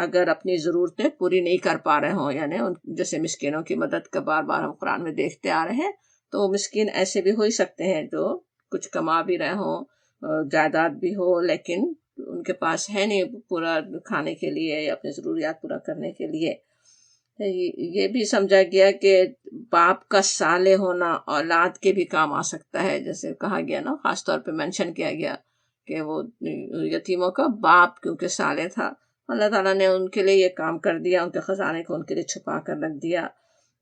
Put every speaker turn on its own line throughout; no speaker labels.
اگر اپنی ضرورتیں پوری نہیں کر پا رہے ہوں، یعنی جیسے مسکینوں کی مدد کا بار بار ہم قرآن میں دیکھتے آ رہے ہیں، تو مسکین ایسے بھی ہو ہی سکتے ہیں جو کچھ کما بھی رہے ہوں، جائیداد بھی ہو، لیکن ان کے پاس ہے نہیں پورا کھانے کے لیے یا اپنی ضروریات پورا کرنے کے لیے۔ یہ بھی سمجھا گیا کہ باپ کا صالح ہونا اولاد کے بھی کام آ سکتا ہے، جیسے کہا گیا نا، خاص طور پہ مینشن کیا گیا کہ وہ یتیموں کا باپ کیونکہ صالح تھا، اللہ تعالیٰ نے ان کے لیے یہ کام کر دیا، ان کے خزانے کو ان کے لیے چھپا کر رکھ دیا۔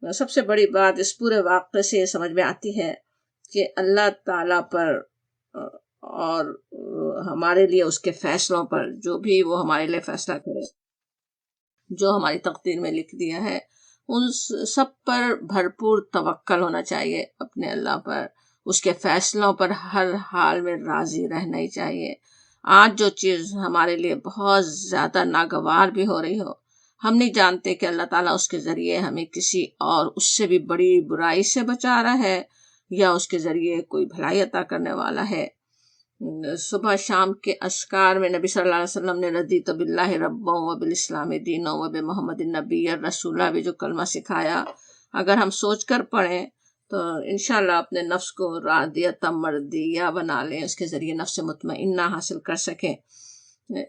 سب سے بڑی بات اس پورے واقعے سے یہ سمجھ میں آتی ہے کہ اللہ تعالیٰ پر اور ہمارے لیے اس کے فیصلوں پر، جو بھی وہ ہمارے لیے فیصلہ کرے، جو ہماری تقدیر میں لکھ دیا ہے، ان سب پر بھرپور توکل ہونا چاہیے، اپنے اللہ پر، اس کے فیصلوں پر ہر حال میں راضی رہنا ہی چاہیے۔ آج جو چیز ہمارے لیے بہت زیادہ ناگوار بھی ہو رہی ہو، ہم نہیں جانتے کہ اللہ تعالیٰ اس کے ذریعے ہمیں کسی اور اس سے بھی بڑی برائی سے بچا رہا ہے یا اس کے ذریعے کوئی بھلائی عطا کرنے والا ہے۔ صبح شام کے اذکار میں نبی صلی اللہ علیہ وسلم نے رضیت باللہ ربا وبالاسلام دینا وبمحمد النبی الرسولہ بھی جو کلمہ سکھایا، اگر ہم سوچ کر پڑھیں تو انشاءاللہ اپنے نفس کو راضیہ مرضیہ بنا لیں، اس کے ذریعے نفس مطمئنہ حاصل کر سکیں۔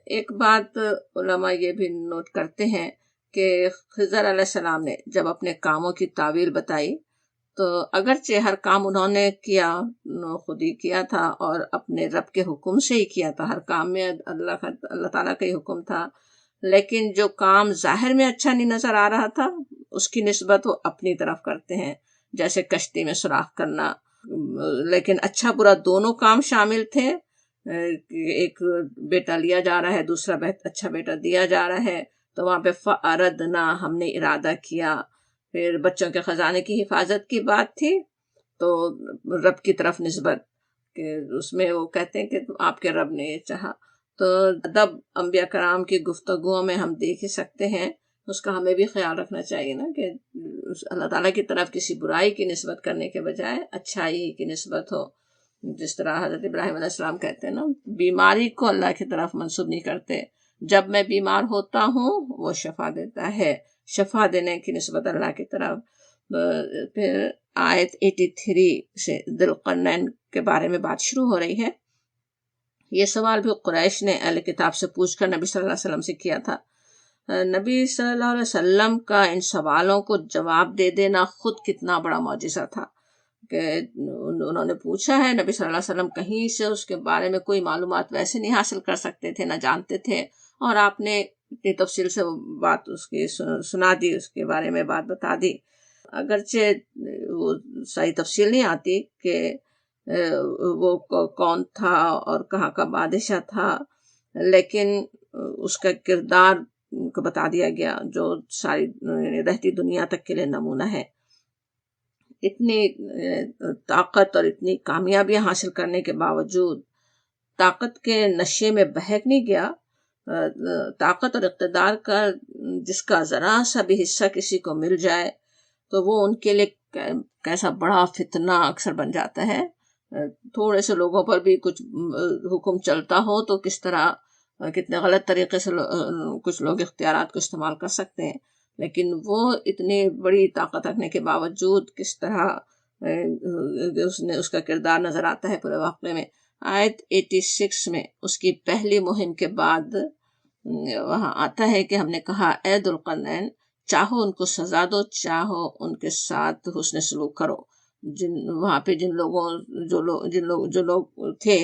ایک بات علماء یہ بھی نوٹ کرتے ہیں کہ خضر علیہ السلام نے جب اپنے کاموں کی تعویل بتائی تو اگرچہ ہر کام انہوں نے کیا خود ہی کیا تھا اور اپنے رب کے حکم سے ہی کیا تھا، ہر کام میں اللہ تعالیٰ کا ہی حکم تھا، لیکن جو کام ظاہر میں اچھا نہیں نظر آ رہا تھا اس کی نسبت وہ اپنی طرف کرتے ہیں، جیسے کشتی میں سوراخ کرنا، لیکن اچھا برا دونوں کام شامل تھے۔ ایک بیٹا لیا جا رہا ہے، دوسرا اچھا بیٹا دیا جا رہا ہے، تو وہاں پہ فَأَرَدْنَا، ہم نے ارادہ کیا۔ پھر بچوں کے خزانے کی حفاظت کی بات تھی تو رب کی طرف نسبت، کہ اس میں وہ کہتے ہیں کہ آپ کے رب نے یہ چاہا۔ تو ادب انبیاء کرام کی گفتگوؤں میں ہم دیکھ ہی سکتے ہیں، اس کا ہمیں بھی خیال رکھنا چاہیے نا، کہ اللہ تعالیٰ کی طرف کسی برائی کی نسبت کرنے کے بجائے اچھائی کی نسبت ہو۔ جس طرح حضرت ابراہیم علیہ السلام کہتے ہیں نا، بیماری کو اللہ کی طرف منسوب نہیں کرتے، جب میں بیمار ہوتا ہوں وہ شفا دیتا ہے، شفا دینے کی نسبت اللہ کی طرف۔ پھر آیت 83 سے ذوالقرنین کے بارے میں بات شروع ہو رہی ہے۔ یہ سوال بھی قریش نے اہل کتاب سے پوچھ کر نبی صلی اللہ علیہ وسلم سے کیا تھا۔ نبی صلی اللہ علیہ وسلم کا ان سوالوں کو جواب دے دینا خود کتنا بڑا معجزہ تھا کہ انہوں نے پوچھا ہے، نبی صلی اللہ علیہ وسلم کہیں سے اس کے بارے میں کوئی معلومات ویسے نہیں حاصل کر سکتے تھے، نہ جانتے تھے، اور آپ نے اتنی تفصیل سے وہ بات اس کی سنا دی، اس کے بارے میں بات بتا دی۔ اگرچہ وہ صحیح تفصیل نہیں آتی کہ وہ کون تھا اور کہاں کا بادشاہ تھا، لیکن اس کا کردار کو بتا دیا گیا جو ساری رہتی دنیا تک کے لیے نمونہ ہے۔ اتنی طاقت اور اتنی کامیابیاں حاصل کرنے کے باوجود طاقت کے نشے میں بہک نہیں گیا۔ طاقت اور اقتدار کا جس کا ذرا سا بھی حصہ کسی کو مل جائے تو وہ ان کے لیے کیسا بڑا فتنہ اکثر بن جاتا ہے۔ تھوڑے سے لوگوں پر بھی کچھ حکم چلتا ہو تو کس طرح کتنے غلط طریقے سے کچھ لوگ اختیارات کو استعمال کر سکتے ہیں، لیکن وہ اتنی بڑی طاقت رکھنے کے باوجود کس طرح اس کا کردار نظر آتا ہے پورے واقعے میں۔ آیت 86 میں اس کی پہلی مہم کے بعد وہاں آتا ہے کہ ہم نے کہا اے ذوالقرنین، چاہو ان کو سزا دو، چاہو ان کے ساتھ حسن سلوک کرو۔ وہاں پہ جو لوگ تھے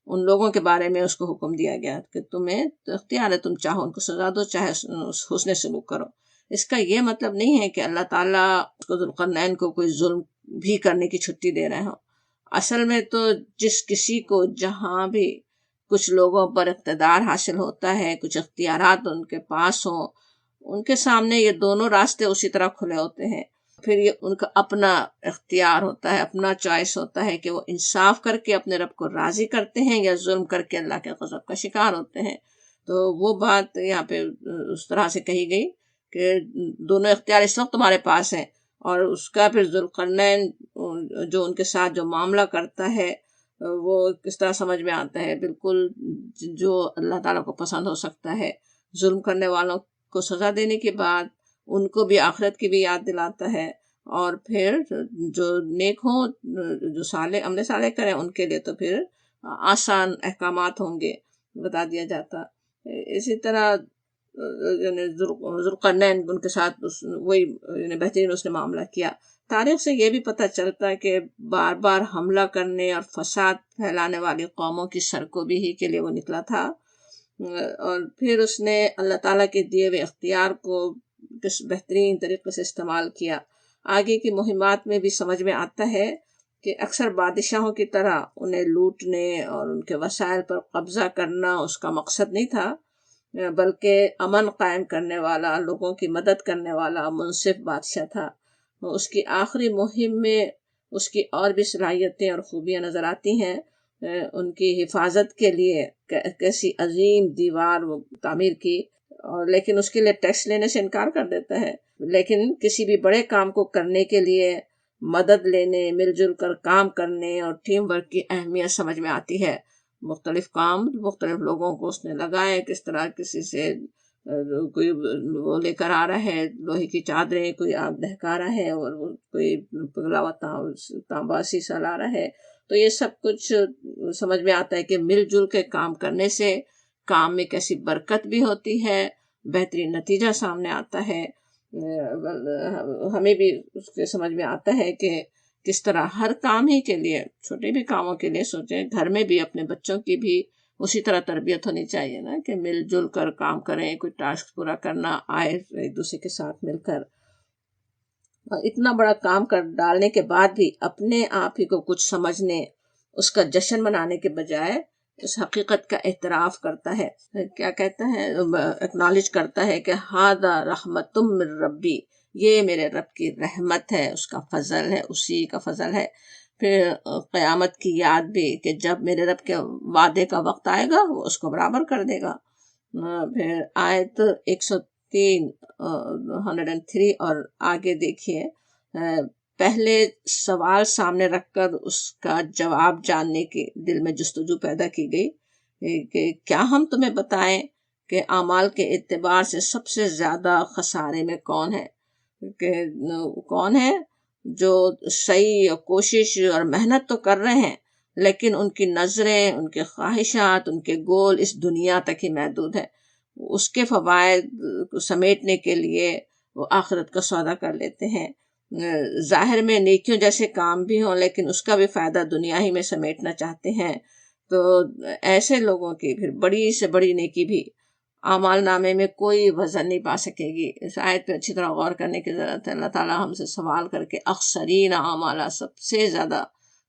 ان لوگوں کے بارے میں اس کو حکم دیا گیا کہ تمہیں اختیار ہے، تم چاہو ان کو سزا دو، چاہے حسن سلوک کرو۔ اس کا یہ مطلب نہیں ہے کہ اللہ تعالیٰ ذوالقرنین کو کوئی ظلم بھی کرنے کی چھٹی دے رہے ہوں۔ اصل میں تو جس کسی کو جہاں بھی کچھ لوگوں پر اقتدار حاصل ہوتا ہے، کچھ اختیارات ان کے پاس ہوں، ان کے سامنے یہ دونوں راستے اسی طرح کھلے ہوتے ہیں۔ پھر یہ ان کا اپنا اختیار ہوتا ہے، اپنا چوائس ہوتا ہے کہ وہ انصاف کر کے اپنے رب کو راضی کرتے ہیں یا ظلم کر کے اللہ کے غضب کا شکار ہوتے ہیں۔ تو وہ بات یہاں پہ اس طرح سے کہی گئی کہ دونوں اختیار اس وقت تمہارے پاس ہیں، اور اس کا پھر ذوالقرنین جو ان کے ساتھ جو معاملہ کرتا ہے وہ کس طرح سمجھ میں آتا ہے، بالکل جو اللہ تعالیٰ کو پسند ہو سکتا ہے۔ ظلم کرنے والوں کو سزا دینے کے بعد ان کو بھی آخرت کی بھی یاد دلاتا ہے، اور پھر جو نیک ہوں، جو صالح عمل صالح کریں، ان کے لیے تو پھر آسان احکامات ہوں گے بتا دیا جاتا۔ اسی طرح یعنی ذوالقرنین ان کے ساتھ وہی یعنی بہترین اس نے معاملہ کیا۔ تاریخ سے یہ بھی پتہ چلتا ہے کہ بار بار حملہ کرنے اور فساد پھیلانے والی قوموں کی سرکوبی ہی کے لیے وہ نکلا تھا، اور پھر اس نے اللہ تعالیٰ کے دیے ہوئے اختیار کو کس بہترین طریقے سے استعمال کیا۔ آگے کی مہمات میں بھی سمجھ میں آتا ہے کہ اکثر بادشاہوں کی طرح انہیں لوٹنے اور ان کے وسائل پر قبضہ کرنا اس کا مقصد نہیں تھا، بلکہ امن قائم کرنے والا، لوگوں کی مدد کرنے والا منصف بادشاہ تھا۔ اس کی آخری مہم میں اس کی اور بھی صلاحیتیں اور خوبیاں نظر آتی ہیں۔ ان کی حفاظت کے لیے کیسی عظیم دیوار وہ تعمیر کی، اور لیکن اس کے لیے ٹیکس لینے سے انکار کر دیتا ہے۔ لیکن کسی بھی بڑے کام کو کرنے کے لیے مدد لینے، مل جل کر کام کرنے اور ٹیم ورک کی اہمیت سمجھ میں آتی ہے۔ مختلف کام مختلف لوگوں کو اس نے لگائے، کس طرح کسی سے کوئی وہ لے کر آ رہا ہے لوہے کی چادریں، کوئی آگ دہکا رہا ہے، اور کوئی پگھلا ہوا تانبا سیسا لا رہا ہے۔ تو یہ سب کچھ سمجھ میں آتا ہے کہ مل جل کے کام کرنے سے کام میں کیسی برکت بھی ہوتی ہے، بہترین نتیجہ سامنے آتا ہے۔ ہمیں بھی اس کے سمجھ میں آتا ہے کہ کس طرح ہر کام ہی کے لیے، چھوٹے بھی کاموں کے لیے سوچیں، گھر میں بھی اپنے بچوں کی بھی اسی طرح تربیت ہونی چاہیے نا، کہ مل جل کر کام کریں، کوئی ٹاسک پورا کرنا آئے ایک دوسرے کے ساتھ مل کر۔ اتنا بڑا کام کر ڈالنے کے بعد بھی اپنے آپ ہی کو کچھ سمجھنے، اس کا جشن منانے کے بجائے اس حقیقت کا اعتراف کرتا ہے۔ کیا کہتا ہے؟ اکنالج کرتا ہے کہ ہذا رحمت من ربی، یہ میرے رب کی رحمت ہے، اس کا فضل ہے، اسی کا فضل ہے۔ پھر قیامت کی یاد بھی کہ جب میرے رب کے وعدے کا وقت آئے گا وہ اس کو برابر کر دے گا۔ پھر آیت 103 اور آگے دیکھیے، پہلے سوال سامنے رکھ کر اس کا جواب جاننے کی دل میں جستجو پیدا کی گئی کہ کیا ہم تمہیں بتائیں کہ اعمال کے اعتبار سے سب سے زیادہ خسارے میں کون ہے؟ کہ کون ہے جو صحیح کوشش اور محنت تو کر رہے ہیں، لیکن ان کی نظریں، ان کے خواہشات، ان کے گول اس دنیا تک ہی محدود ہے۔ اس کے فوائد کو سمیٹنے کے لیے وہ آخرت کا سودا کر لیتے ہیں۔ ظاہر میں نیکیوں جیسے کام بھی ہوں، لیکن اس کا بھی فائدہ دنیا ہی میں سمیٹنا چاہتے ہیں۔ تو ایسے لوگوں کی پھر بڑی سے بڑی نیکی بھی اعمال نامے میں کوئی وزن نہیں پا سکے گی۔ اس آیت پہ اچھی طرح غور کرنے کی ضرورت ہے۔ اللہ تعالیٰ ہم سے سوال کر کے اخسرین اعمال، سب سے زیادہ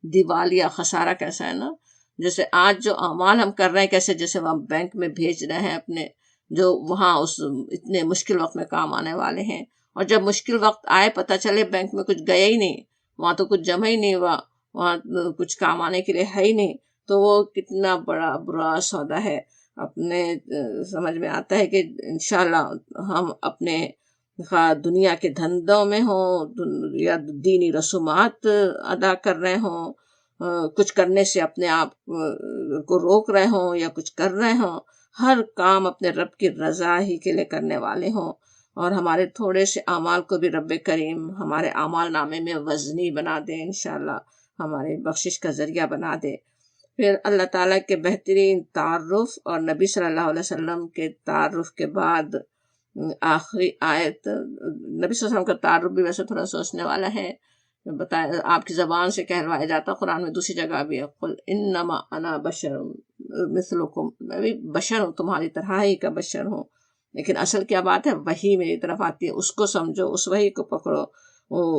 دیوالیہ خسارہ کیسا ہے نا، جیسے آج جو اعمال ہم کر رہے ہیں، کیسے جیسے وہ ہم بینک میں بھیج رہے ہیں اپنے، جو وہاں اس اتنے مشکل وقت میں کام آنے والے ہیں، اور جب مشکل وقت آئے پتہ چلے بینک میں کچھ گیا ہی نہیں، وہاں تو کچھ جمع ہی نہیں ہوا، وہاں کچھ کام آنے کے لیے ہے ہی نہیں، تو وہ کتنا بڑا برا سودا ہے۔ اپنے سمجھ میں آتا ہے کہ انشاءاللہ ہم اپنے دنیا کے دھندوں میں ہوں یا دینی رسومات ادا کر رہے ہوں، کچھ کرنے سے اپنے آپ کو روک رہے ہوں یا کچھ کر رہے ہوں، ہر کام اپنے رب کی رضا ہی کے لیے کرنے والے ہوں، اور ہمارے تھوڑے سے اعمال کو بھی رب کریم ہمارے اعمال نامے میں وزنی بنا دے، انشاءاللہ ہمارے بخشش کا ذریعہ بنا دے۔ پھر اللہ تعالیٰ کے بہترین تعارف اور نبی صلی اللہ علیہ وسلم کے تعارف کے بعد آخری آیت، نبی صلی اللہ علیہ وسلم کا تعارف بھی ویسے تھوڑا سوچنے والا ہے، بتایا آپ کی زبان سے کہلوایا جاتا، قرآن میں دوسری جگہ بھی ہے، قل انما انا بشر مثلکم، میں بھی بشر ہوں، تمہاری طرح ہی کا بشر ہوں، لیکن اصل کیا بات ہے، وحی میری طرف آتی ہے، اس کو سمجھو، اس وحی کو پکڑو،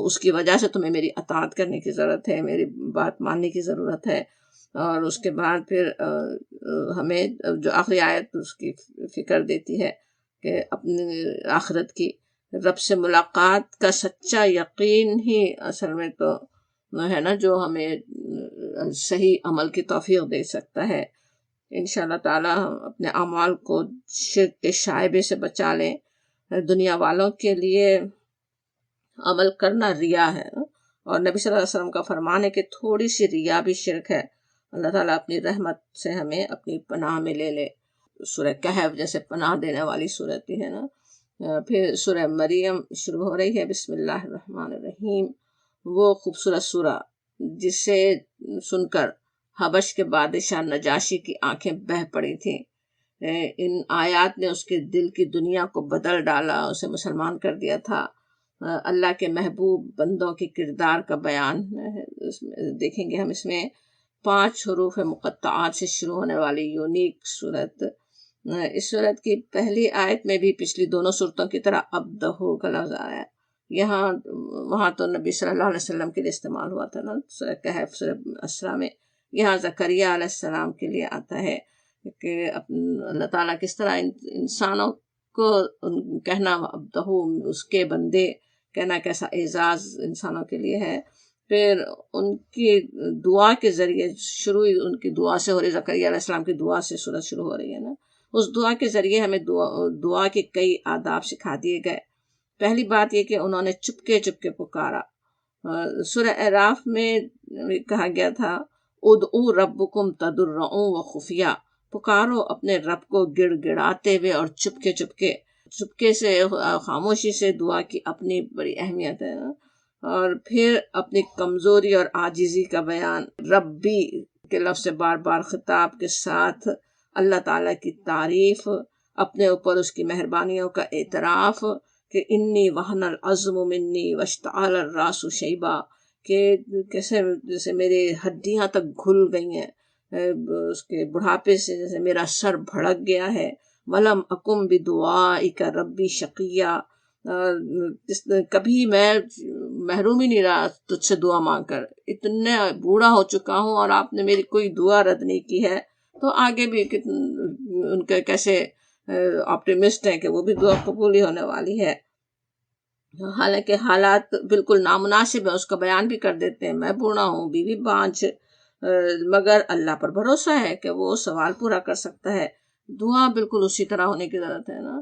اس کی وجہ سے تمہیں میری اطاعت کرنے کی ضرورت ہے، میری بات ماننے کی ضرورت ہے۔ اور اس کے بعد پھر ہمیں جو آخری آیت اس کی فکر دیتی ہے کہ اپنی آخرت کی رب سے ملاقات کا سچا یقین ہی اصل میں تو ہے نا جو ہمیں صحیح عمل کی توفیق دے سکتا ہے۔ انشاءاللہ تعالی ہم اپنے اعمال کو شرک کے شائبے سے بچا لیں۔ دنیا والوں کے لیے عمل کرنا ریا ہے، اور نبی صلی اللہ علیہ وسلم کا فرمان ہے کہ تھوڑی سی ریا بھی شرک ہے۔ اللہ تعالیٰ اپنی رحمت سے ہمیں اپنی پناہ میں لے لے۔ سورہ کہف جیسے پناہ دینے والی صورت ہی ہے نا، پھر سورہ مریم شروع ہو رہی ہے، بسم اللہ الرحمن الرحیم، وہ خوبصورت سورہ جسے سن کر حبش کے بادشاہ نجاشی کی آنکھیں بہہ پڑی تھیں۔ ان آیات نے اس کے دل کی دنیا کو بدل ڈالا، اسے مسلمان کر دیا تھا۔ اللہ کے محبوب بندوں کے کردار کا بیان دیکھیں گے ہم اس میں۔ 5 حروف مقطعات سے شروع ہونے والی یونیک صورت۔ اس صورت کی پہلی آیت میں بھی پچھلی دونوں صورتوں کی طرح عبدہ کا لفظ آیا ہے۔ وہاں تو نبی صلی اللہ علیہ وسلم کے لیے استعمال ہوا تھا نا، سورہ کہف، سورہ اسراء میں۔ یہاں زکریہ علیہ السلام کے لیے آتا ہے کہ اللہ تعالیٰ کس طرح انسانوں کو کہنا عبدہ، اس کے بندے کہنا کیسا اعزاز انسانوں کے لیے ہے۔ پھر ان کی دعا کے ذریعے شروع، ان کی دعا سے ہو رہی، زکریہ علیہ السلام کی دعا سے سورت شروع ہو رہی ہے نا۔ اس دعا کے ذریعے ہمیں دعا کے کئی آداب سکھا دیے گئے۔ پہلی بات یہ کہ انہوں نے چپکے چپکے پکارا۔ سورہ اعراف میں کہا گیا تھا ادعوا ربکم تضرعا وخفیہ، پکارو اپنے رب کو گڑ گڑاتے ہوئے اور چپکے چپکے۔ چپکے سے، خاموشی سے دعا کی اپنی بڑی اہمیت ہے نا۔ اور پھر اپنی کمزوری اور عاجزی کا بیان، ربی کے لفظ سے بار بار خطاب کے ساتھ اللہ تعالیٰ کی تعریف، اپنے اوپر اس کی مہربانیوں کا اعتراف کہ انی وہن العظم منی واشتعل الراس شیبا، کہ کیسے جیسے میرے ہڈیاں تک گھل گئی ہیں اس کے بڑھاپے سے، جیسے میرا سر بھڑک گیا ہے۔ ولم اکم بدعائک ربی شقیہ، کبھی میں محروم ہی نہیں رہا تجھ سے دعا مانگ کر، اتنے بوڑھا ہو چکا ہوں اور آپ نے میری کوئی دعا رد نہیں کی ہے۔ تو آگے بھی ان کے کیسے آپٹیمسٹ ہیں کہ وہ بھی دعا قبول ہی ہونے والی ہے۔ حالانکہ حالات بالکل نامناسب ہے، اس کا بیان بھی کر دیتے ہیں، میں بوڑھا ہوں، بیوی بانجھ، مگر اللہ پر بھروسہ ہے کہ وہ سوال پورا کر سکتا ہے۔ دعا بالکل اسی طرح ہونے کی ضرورت ہے نا،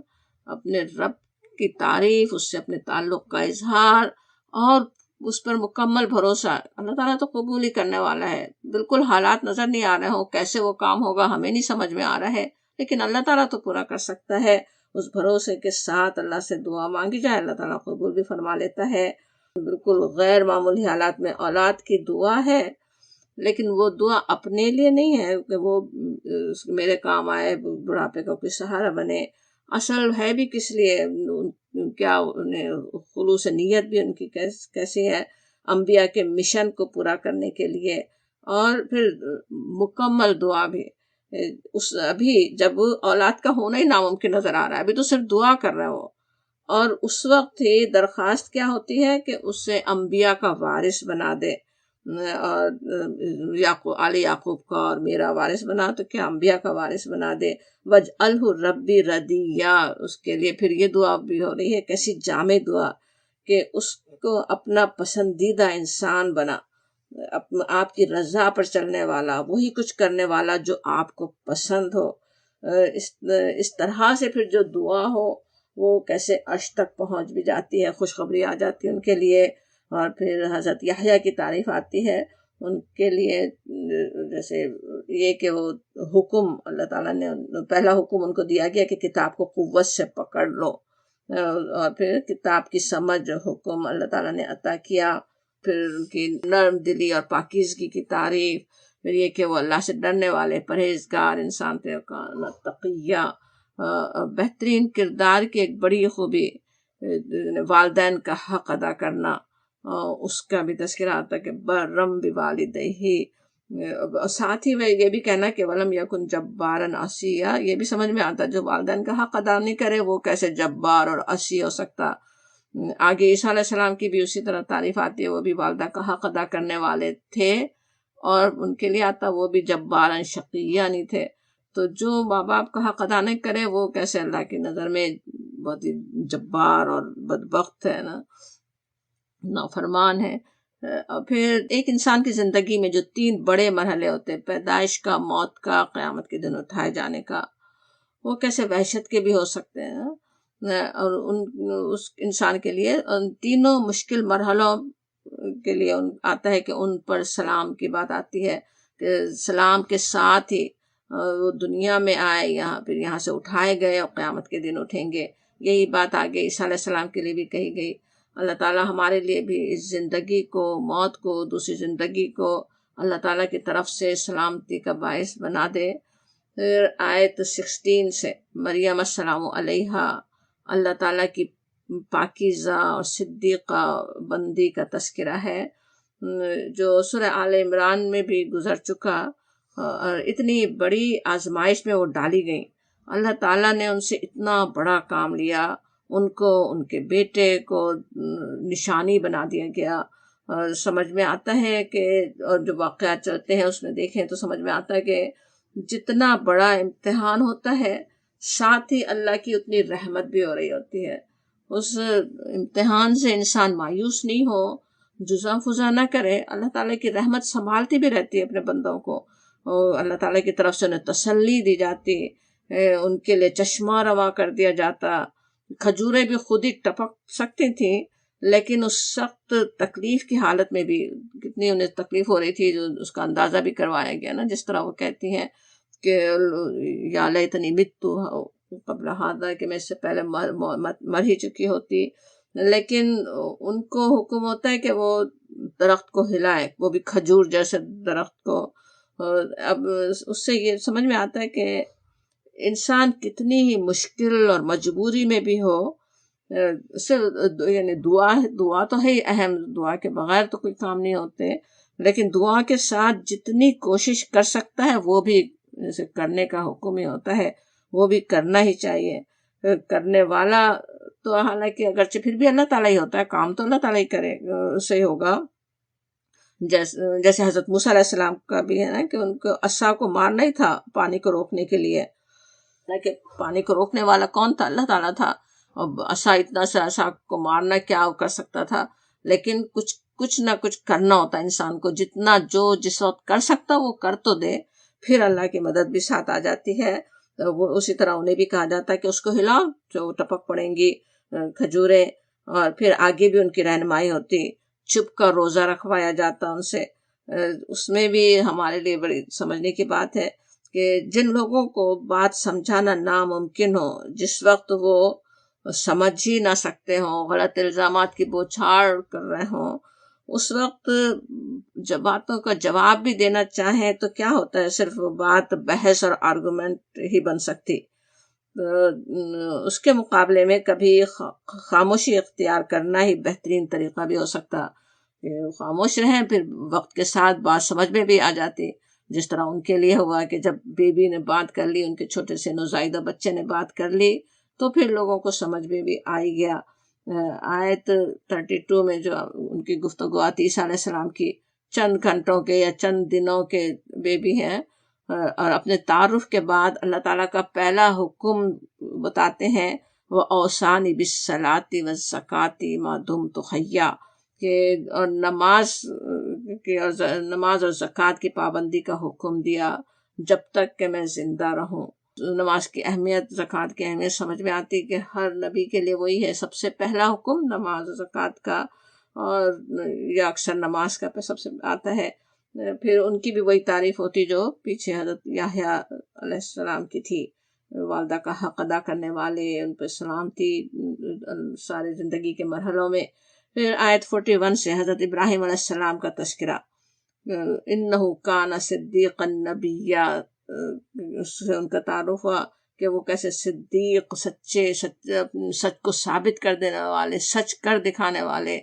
اپنے رب کی تعریف، اس سے اپنے تعلق کا اظہار اور اس پر مکمل بھروسہ۔ اللہ تعالیٰ تو قبول ہی کرنے والا ہے، بالکل حالات نظر نہیں آ رہے ہوں، کیسے وہ کام ہوگا ہمیں نہیں سمجھ میں آ رہا ہے، لیکن اللہ تعالیٰ تو پورا کر سکتا ہے۔ اس بھروسے کے ساتھ اللہ سے دعا مانگی جائے، اللہ تعالیٰ قبول بھی فرما لیتا ہے۔ بالکل غیر معمولی حالات میں اولاد کی دعا ہے، لیکن وہ دعا اپنے لیے نہیں ہے کہ وہ میرے کام آئے، بڑھاپے کا کوئی سہارا بنے۔ اصل ہے بھی کس لیے، کیا خلوص نیت بھی ان کی کیسی ہے، انبیاء کے مشن کو پورا کرنے کے لیے۔ اور پھر مکمل دعا بھی، ابھی جب اولاد کا ہونا ہی ناممکن نظر آ رہا ہے، ابھی تو صرف دعا کر رہے ہو، اور اس وقت ہی درخواست کیا ہوتی ہے کہ اسے انبیاء کا وارث بنا دے، اور آل یعقوب کا اور میرا وارث بنا، تو کیا انبیاء کا وارث بنا دے۔ وَاجْعَلْهُ رَبِّ رَضِيًّا، اس کے لیے پھر یہ دعا بھی ہو رہی ہے، کیسی جامع دعا کہ اس کو اپنا پسندیدہ انسان بنا، آپ کی رضا پر چلنے والا، وہی کچھ کرنے والا جو آپ کو پسند ہو۔ اس طرح سے پھر جو دعا ہو وہ کیسے عرش تک پہنچ بھی جاتی ہے، خوشخبری آ جاتی ہے ان کے لیے۔ اور پھر حضرت یحییٰ کی تعریف آتی ہے ان کے لیے، جیسے یہ کہ وہ حکم، اللہ تعالیٰ نے پہلا حکم ان کو دیا گیا کہ کتاب کو قوت سے پکڑ لو، اور پھر کتاب کی سمجھ حکم اللہ تعالیٰ نے عطا کیا۔ پھر ان کی نرم دلی اور پاکیزگی کی تعریف، پھر یہ کہ وہ اللہ سے ڈرنے والے پرہیزگار انسان تھے، تقیہ۔ بہترین کردار کی ایک بڑی خوبی والدین کا حق ادا کرنا، اس کا بھی تذکرہ آتا ہے کہ برم بوالدیہ، ساتھ ہی میں یہ بھی کہنا کہ ولم یکن جبارا عصیا، یہ بھی سمجھ میں آتا جو والدین کا حق ادا نہیں کرے وہ کیسے جبار اور عصی ہو سکتا۔ آگے عیسیٰ علیہ السلام کی بھی اسی طرح تعریف آتی ہے، وہ بھی والدہ کا حق ادا کرنے والے تھے، اور ان کے لیے آتا وہ بھی جبارا شقیہ نہیں تھے۔ تو جو ماں باپ کا حق ادا نہیں کرے وہ کیسے اللہ کی نظر میں بہت ہی جبار اور بدبخت ہے نا، نافرمان ہے۔ اور پھر ایک انسان کی زندگی میں جو 3 بڑے مرحلے ہوتے ہیں، پیدائش کا، موت کا، قیامت کے دن اٹھائے جانے کا، وہ کیسے وحشت کے بھی ہو سکتے ہیں۔ اور اس انسان کے لیے ان تینوں مشکل مرحلوں کے لیے آتا ہے کہ ان پر سلام کی بات آتی ہے، کہ سلام کے ساتھ ہی وہ دنیا میں آئے، پھر یہاں سے اٹھائے گئے اور قیامت کے دن اٹھیں گے۔ یہی بات آگے عیسیٰ علیہ السلام کے لیے بھی کہی گئی۔ اللہ تعالیٰ ہمارے لیے بھی اس زندگی کو، موت کو، دوسری زندگی کو اللہ تعالیٰ کی طرف سے سلامتی کا باعث بنا دے۔ پھر آیت 16 سے مریم السلام علیہا اللہ تعالیٰ کی پاکیزہ اور صدیقہ بندی کا تذکرہ ہے، جو سورہ آل عمران میں بھی گزر چکا، اور اتنی بڑی آزمائش میں وہ ڈالی گئیں۔ اللہ تعالیٰ نے ان سے اتنا بڑا کام لیا، ان کو، ان کے بیٹے کو نشانی بنا دیا گیا۔ اور سمجھ میں آتا ہے کہ، اور جو واقعات چلتے ہیں اس میں دیکھیں تو سمجھ میں آتا ہے کہ جتنا بڑا امتحان ہوتا ہے ساتھ ہی اللہ کی اتنی رحمت بھی ہو رہی ہوتی ہے۔ اس امتحان سے انسان مایوس نہیں ہو، جزا فضا نہ کرے، اللہ تعالیٰ کی رحمت سنبھالتی بھی رہتی ہے اپنے بندوں کو، اور اللہ تعالیٰ کی طرف سے انہیں تسلی دی جاتی، ان کے لیے چشمہ رواں کر دیا جاتا۔ کھجوریں بھی خود ہی ٹپک سکتی تھیں، لیکن اس سخت تکلیف کی حالت میں بھی کتنی انہیں تکلیف ہو رہی تھی، جو اس کا اندازہ بھی کروایا گیا نا، جس طرح وہ کہتی ہیں کہ یا لیتنی مت قبل ہذا، کہ میں اس سے پہلے مر ہی چکی ہوتی، لیکن ان کو حکم ہوتا ہے کہ وہ درخت کو ہلائے، وہ بھی کھجور جیسے درخت کو۔ اب اس سے یہ سمجھ میں آتا ہے کہ انسان کتنی ہی مشکل اور مجبوری میں بھی ہو، یعنی دعا تو ہے اہم، دعا کے بغیر تو کوئی کام نہیں ہوتے، لیکن دعا کے ساتھ جتنی کوشش کر سکتا ہے وہ بھی جیسے کرنے کا حکم ہی ہوتا ہے، وہ بھی کرنا ہی چاہیے۔ کرنے والا تو حالانکہ اگرچہ پھر بھی اللہ تعالیٰ ہی ہوتا ہے، کام تو اللہ تعالیٰ ہی کرے سے ہوگا۔ جیسے حضرت موسیٰ علیہ السلام کا بھی ہے نا کہ ان کو عصا کو مارنا ہی تھا پانی کو روکنے کے لیے، کہ پانی کو روکنے والا کون تھا؟ اللہ تعالیٰ تھا، اور عصا اتنا سا عصا کو مارنا کیا کر سکتا تھا، لیکن کچھ نہ کچھ کرنا ہوتا ہے انسان کو، جتنا جو جس وقت کر سکتا وہ کر تو دے، پھر اللہ کی مدد بھی ساتھ آ جاتی ہے۔ وہ اسی طرح انہیں بھی کہا جاتا ہے کہ اس کو ہلاؤ، جو ٹپک پڑیں گی کھجوریں، اور پھر آگے بھی ان کی رہنمائی ہوتی، چھپ کر روزہ رکھوایا جاتا ان سے۔ اس میں بھی ہمارے لیے بڑی سمجھنے کی بات ہے کہ جن لوگوں کو بات سمجھانا ناممکن ہو، جس وقت وہ سمجھ ہی نہ سکتے ہوں، غلط الزامات کی بوچھاڑ کر رہے ہوں، اس وقت جب باتوں کا جواب بھی دینا چاہیں تو کیا ہوتا ہے، صرف وہ بات بحث اور آرگومنٹ ہی بن سکتی۔ اس کے مقابلے میں کبھی خاموشی اختیار کرنا ہی بہترین طریقہ بھی ہو سکتا، کہ خاموش رہیں، پھر وقت کے ساتھ بات سمجھ میں بھی آ جاتی، جس طرح ان کے لیے ہوا کہ جب بیوی نے بات کر لی، ان کے چھوٹے سے نوزائیدہ بچے نے بات کر لی، تو پھر لوگوں کو سمجھ میں بھی آئی گیا۔ آیت 32 میں جو ان کی گفتگو آتی عیسیٰ علیہ السلام کی، چند گھنٹوں کے یا چند دنوں کے بیبی ہیں، اور اپنے تعارف کے بعد اللہ تعالیٰ کا پہلا حکم بتاتے ہیں، وہ اوصانی بالصلاۃ والزکاۃ ما دمت حیا، کہ اور نماز اور زکوٰۃ کی پابندی کا حکم دیا جب تک کہ میں زندہ رہوں۔ نماز کی اہمیت، زکوٰۃ کی اہمیت سمجھ میں آتی کہ ہر نبی کے لیے وہی ہے سب سے پہلا حکم، نماز و زکوٰۃ کا، اور یا اکثر نماز کا پہ سب سے آتا ہے۔ پھر ان کی بھی وہی تعریف ہوتی جو پیچھے حضرت یحییٰ علیہ السلام کی تھی، والدہ کا حق ادا کرنے والے، ان پہ سلام تھی سارے زندگی کے مرحلوں میں۔ پھر آیت 41 سے حضرت ابراہیم علیہ السلام کا تذکرہ، انہ کان صدیقا نبیا، اس سے ان کا تعارف ہوا کہ وہ کیسے صدیق، سچ کو ثابت کر دینے والے، سچ کر دکھانے والے،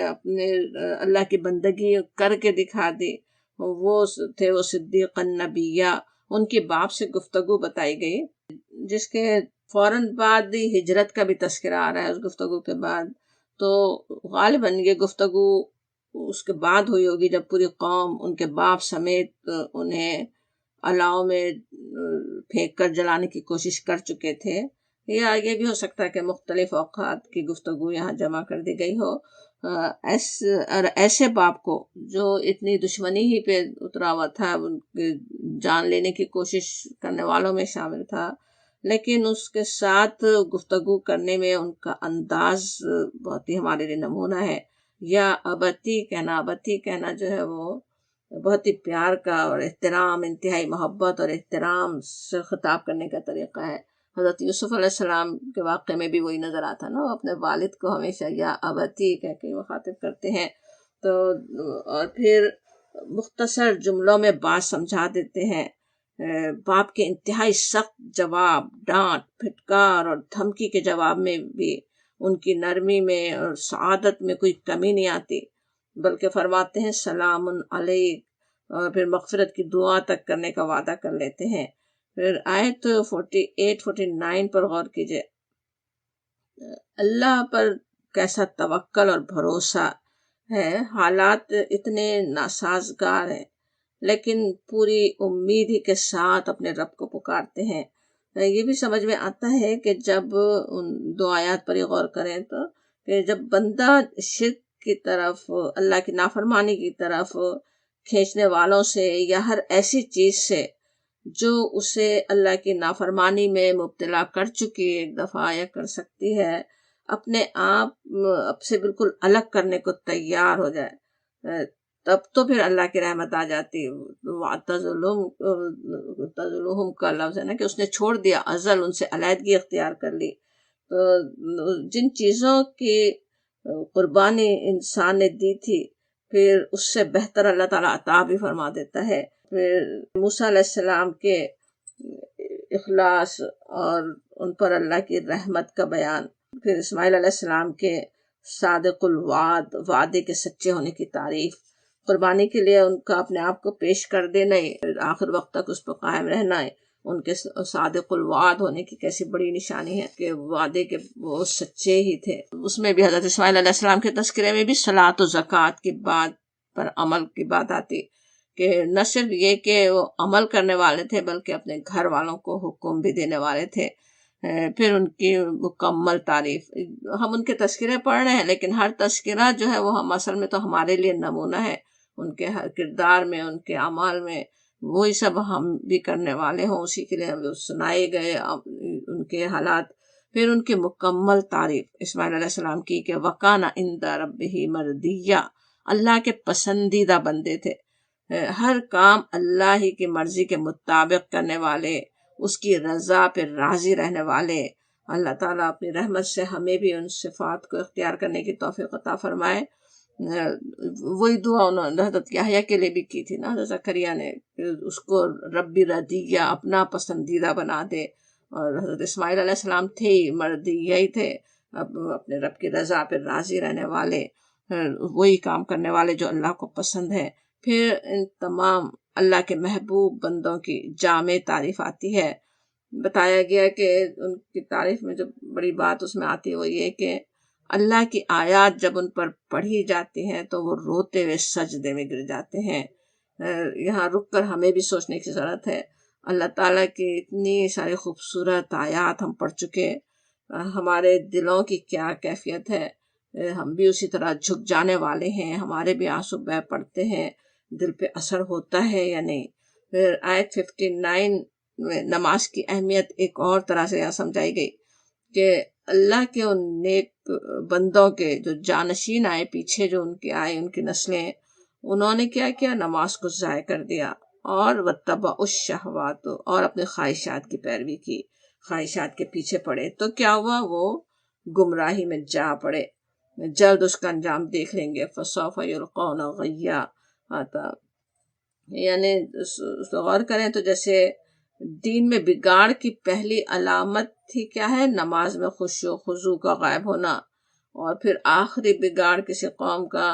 اپنے اللہ کی بندگی کر کے دکھا دی، وہ تھے وہ صدیق النبیہ۔ ان کی باپ سے گفتگو بتائی گئی، جس کے فوراً بعد ہجرت کا بھی تذکرہ آ رہا ہے اس گفتگو کے بعد، تو غالباً یہ گفتگو اس کے بعد ہوئی ہوگی جب پوری قوم ان کے باپ سمیت انہیں الاؤ میں پھینک کر جلانے کی کوشش کر چکے تھے، یا یہ بھی ہو سکتا ہے کہ مختلف اوقات کی گفتگو یہاں جمع کر دی گئی ہو۔ ایسے باپ کو جو اتنی دشمنی ہی پہ اترا ہوا تھا، ان کے جان لینے کی کوشش کرنے والوں میں شامل تھا، لیکن اس کے ساتھ گفتگو کرنے میں ان کا انداز بہت ہی ہمارے لیے نمونہ ہے۔ یا ابتی کہنا جو ہے وہ بہت ہی پیار کا اور احترام، انتہائی محبت اور احترام سے خطاب کرنے کا طریقہ ہے۔ حضرت یوسف علیہ السلام کے واقعے میں بھی وہی نظر آتا نا، وہ اپنے والد کو ہمیشہ یا ابتی کہہ کے مخاطب کرتے ہیں، تو اور پھر مختصر جملوں میں بات سمجھا دیتے ہیں۔ باپ کے انتہائی سخت جواب، ڈانٹ پھٹکار اور دھمکی کے جواب میں بھی ان کی نرمی میں اور سعادت میں کوئی کمی نہیں آتی، بلکہ فرماتے ہیں سلام علیک، اور پھر مغفرت کی دعا تک کرنے کا وعدہ کر لیتے ہیں۔ پھر آیت 48-49 پر غور کیجئے، اللہ پر کیسا توکل اور بھروسہ ہے، حالات اتنے ناسازگار ہیں لیکن پوری امید ہی کے ساتھ اپنے رب کو پکارتے ہیں۔ یہ بھی سمجھ میں آتا ہے کہ جب ان 2 آیات پر غور کریں تو کہ جب بندہ شرک کی طرف، اللہ کی نافرمانی کی طرف کھینچنے والوں سے یا ہر ایسی چیز سے جو اسے اللہ کی نافرمانی میں مبتلا کر چکی ایک دفعہ یا کر سکتی ہے، اپنے آپ سے بالکل الگ کرنے کو تیار ہو جائے، تب تو پھر اللہ کی رحمت آ جاتی۔ تظلم کا لفظ ہے نا کہ اس نے چھوڑ دیا ازل، ان سے علیحدگی اختیار کر لی۔ تو جن چیزوں کی قربانی انسان نے دی تھی، پھر اس سے بہتر اللہ تعالیٰ عطا بھی فرما دیتا ہے۔ پھر موسیٰ علیہ السلام کے اخلاص اور ان پر اللہ کی رحمت کا بیان، پھر اسماعیل علیہ السلام کے صادق الوعد، وعدے کے سچے ہونے کی تعریف، قربانی کے لیے ان کا اپنے آپ کو پیش کر دینا، آخر وقت تک اس پر قائم رہنا ہے، ان کے صادق الوعد ہونے کی کیسی بڑی نشانی ہے کہ وعدے کے وہ سچے ہی تھے۔ اس میں بھی حضرت اسماعیل علیہ السلام کے تذکرے میں بھی صلاۃ و زکوٰۃ کی بات پر عمل کی بات آتی کہ نہ صرف یہ کہ وہ عمل کرنے والے تھے بلکہ اپنے گھر والوں کو حکم بھی دینے والے تھے۔ پھر ان کی مکمل تعریف، ہم ان کے تذکرے پڑھ رہے ہیں لیکن ہر تذکرہ جو ہے وہ ہم اصل میں تو ہمارے لیے نمونہ ہے، ان کے ہر کردار میں، ان کے اعمال میں، وہی سب ہم بھی کرنے والے ہوں، اسی کے لیے ہم سنائے گئے ان کے حالات۔ پھر ان کی مکمل تعریف اسماعیل علیہ السلام کی کہ وَقَانَ عِندَ رَبِّهِ مَرْضِيًّا، اللہ کے پسندیدہ بندے تھے، ہر کام اللہ ہی کی مرضی کے مطابق کرنے والے، اس کی رضا پہ راضی رہنے والے۔ اللہ تعالیٰ اپنی رحمت سے ہمیں بھی ان صفات کو اختیار کرنے کی توفیق عطا فرمائے۔ وہی دعا انہوں نے حضرت یحییٰ کے لیے بھی کی تھی نا، حضرت زکریا نے، اس کو ربی رضیہ، اپنا پسندیدہ بنا دے، اور حضرت اسماعیل علیہ السلام تھے ہی مردیہ ہی تھے، اپنے رب کی رضا پہ راضی رہنے والے، وہی کام کرنے والے جو اللہ کو پسند ہے۔ پھر ان تمام اللہ کے محبوب بندوں کی جامع تعریف آتی ہے۔ بتایا گیا کہ ان کی تعریف میں جو بڑی بات اس میں آتی ہے وہ یہ کہ اللہ کی آیات جب ان پر پڑھی جاتی ہیں تو وہ روتے ہوئے سجدے میں گر جاتے ہیں۔ یہاں رک کر ہمیں بھی سوچنے کی ضرورت ہے، اللہ تعالیٰ کی اتنی ساری خوبصورت آیات ہم پڑھ چکے، ہمارے دلوں کی کیا کیفیت ہے، ہم بھی اسی طرح جھک جانے والے ہیں، ہمارے بھی آنسو بہہ پڑتے ہیں، دل پہ اثر ہوتا ہے یا نہیں۔ پھر آیت 59 میں نماز کی اہمیت ایک اور طرح سے یہاں سمجھائی گئی کہ اللہ کے ان نیک بندوں کے جو جانشین آئے پیچھے، جو ان کے آئے، ان کی نسلیں، انہوں نے کیا کیا، نماز کو ضائع کر دیا، اور وَاتَّبَعُوا الشَّهَوَاتِ، اور اپنے خواہشات کی پیروی کی، خواہشات کے پیچھے پڑے، تو کیا ہوا، وہ گمراہی میں جا پڑے، جلد اس کا انجام دیکھ لیں گے، فَسَوْفَ يُلْقَوْنَ غَيًّا۔ یعنی غور کریں تو جیسے دین میں بگاڑ کی پہلی علامت تھی کیا ہے، نماز میں خشوع و خضوع کا غائب ہونا، اور پھر آخری بگاڑ کسی قوم کا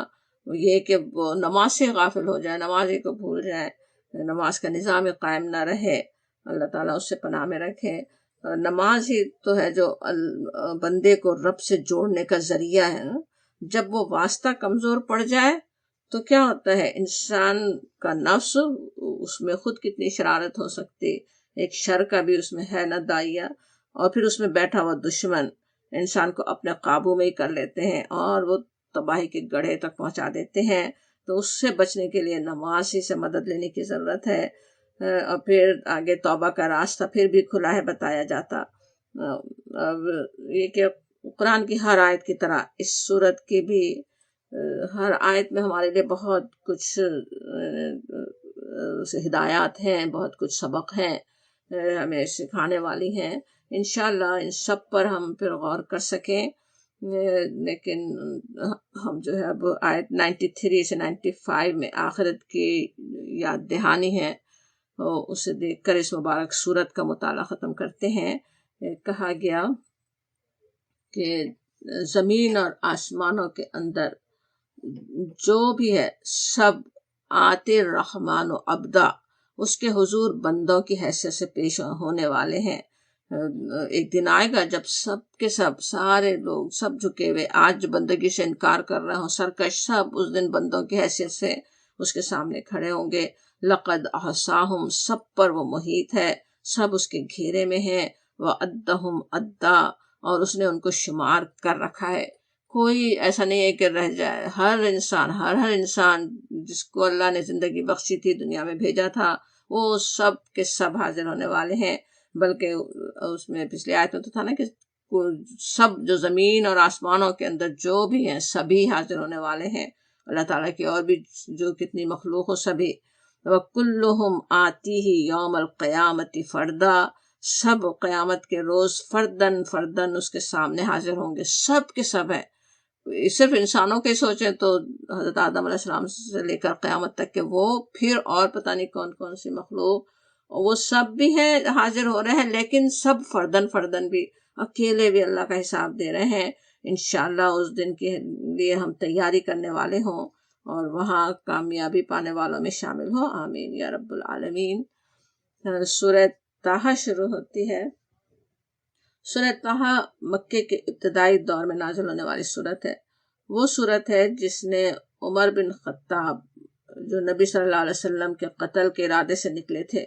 یہ کہ وہ نماز سے غافل ہو جائے، نماز ہی کو بھول جائے، نماز کا نظام قائم نہ رہے، اللہ تعالیٰ اس سے پناہ میں رکھے۔ نماز ہی تو ہے جو بندے کو رب سے جوڑنے کا ذریعہ ہے۔ جب وہ واسطہ کمزور پڑ جائے تو کیا ہوتا ہے، انسان کا نفس، اس میں خود کتنی شرارت ہو سکتی، ایک شر کا بھی اس میں ہے نہ داعیہ، اور پھر اس میں بیٹھا ہوا دشمن انسان کو اپنے قابو میں ہی کر لیتے ہیں اور وہ تباہی کے گڑھے تک پہنچا دیتے ہیں۔ تو اس سے بچنے کے لیے نماز ہی سے مدد لینے کی ضرورت ہے۔ اور پھر آگے توبہ کا راستہ پھر بھی کھلا ہے بتایا جاتا۔ اب یہ کہ قرآن کی ہر آیت کی طرح اس سورت کی بھی ہر آیت میں ہمارے لیے بہت کچھ ہدایات ہیں، بہت کچھ سبق ہیں۔ ہمیں سکھانے والی ہیں. انشاءاللہ ان سب پر ہم پھر غور کر سکیں. لیکن ہم جو ہے اب آیت 93 سے 95 میں آخرت کی یاد دہانی ہے، اسے دیکھ کر اس مبارک سورت کا مطالعہ ختم کرتے ہیں. کہا گیا کہ زمین اور آسمانوں کے اندر جو بھی ہے سب آتے الرحمن و عبدا، اس کے حضور بندوں کی حیثیت سے پیش ہونے والے ہیں. ایک دن آئے گا جب سب کے سب، سارے لوگ سب جھکے ہوئے، آج جو بندگی سے انکار کر رہے ہوں سرکش، سب اس دن بندوں کی حیثیت سے اس کے سامنے کھڑے ہوں گے. لقد احصاہم، سب پر وہ محیط ہے، سب اس کے گھیرے میں ہیں. وعدہم عدا، اور اس نے ان کو شمار کر رکھا ہے. کوئی ایسا نہیں ہے کہ رہ جائے. ہر انسان جس کو اللہ نے زندگی بخشی تھی، دنیا میں بھیجا تھا، وہ سب کے سب حاضر ہونے والے ہیں. بلکہ اس میں پچھلی آیت میں تو تھا نا کہ سب جو زمین اور آسمانوں کے اندر جو بھی ہیں سبھی حاضر ہونے والے ہیں. اللہ تعالیٰ کی اور بھی جو کتنی مخلوق ہو سبھی. وَكُلُّهُمْ آتِيهِ يَوْمَ الْقِيَامَةِ فَرْدًا، سب قیامت کے روز فردن اس کے سامنے حاضر ہوں گے. سب کے سب ہیں. صرف انسانوں کے سوچیں تو حضرت آدم علیہ السلام سے لے کر قیامت تک کے وہ، پھر اور پتہ نہیں کون کون سی مخلوق، وہ سب بھی ہیں حاضر ہو رہے ہیں. لیکن سب فردن بھی، اکیلے بھی اللہ کا حساب دے رہے ہیں. انشاءاللہ اس دن کے لیے ہم تیاری کرنے والے ہوں اور وہاں کامیابی پانے والوں میں شامل ہوں. آمین یا رب العالمین. سورہ طٰہٰ شروع ہوتی ہے. سورہ طٰہٰ مکے کے ابتدائی دور میں نازل ہونے والی سورت ہے. وہ سورت ہے جس نے عمر بن خطاب، جو نبی صلی اللہ علیہ وسلم کے قتل کے ارادے سے نکلے تھے،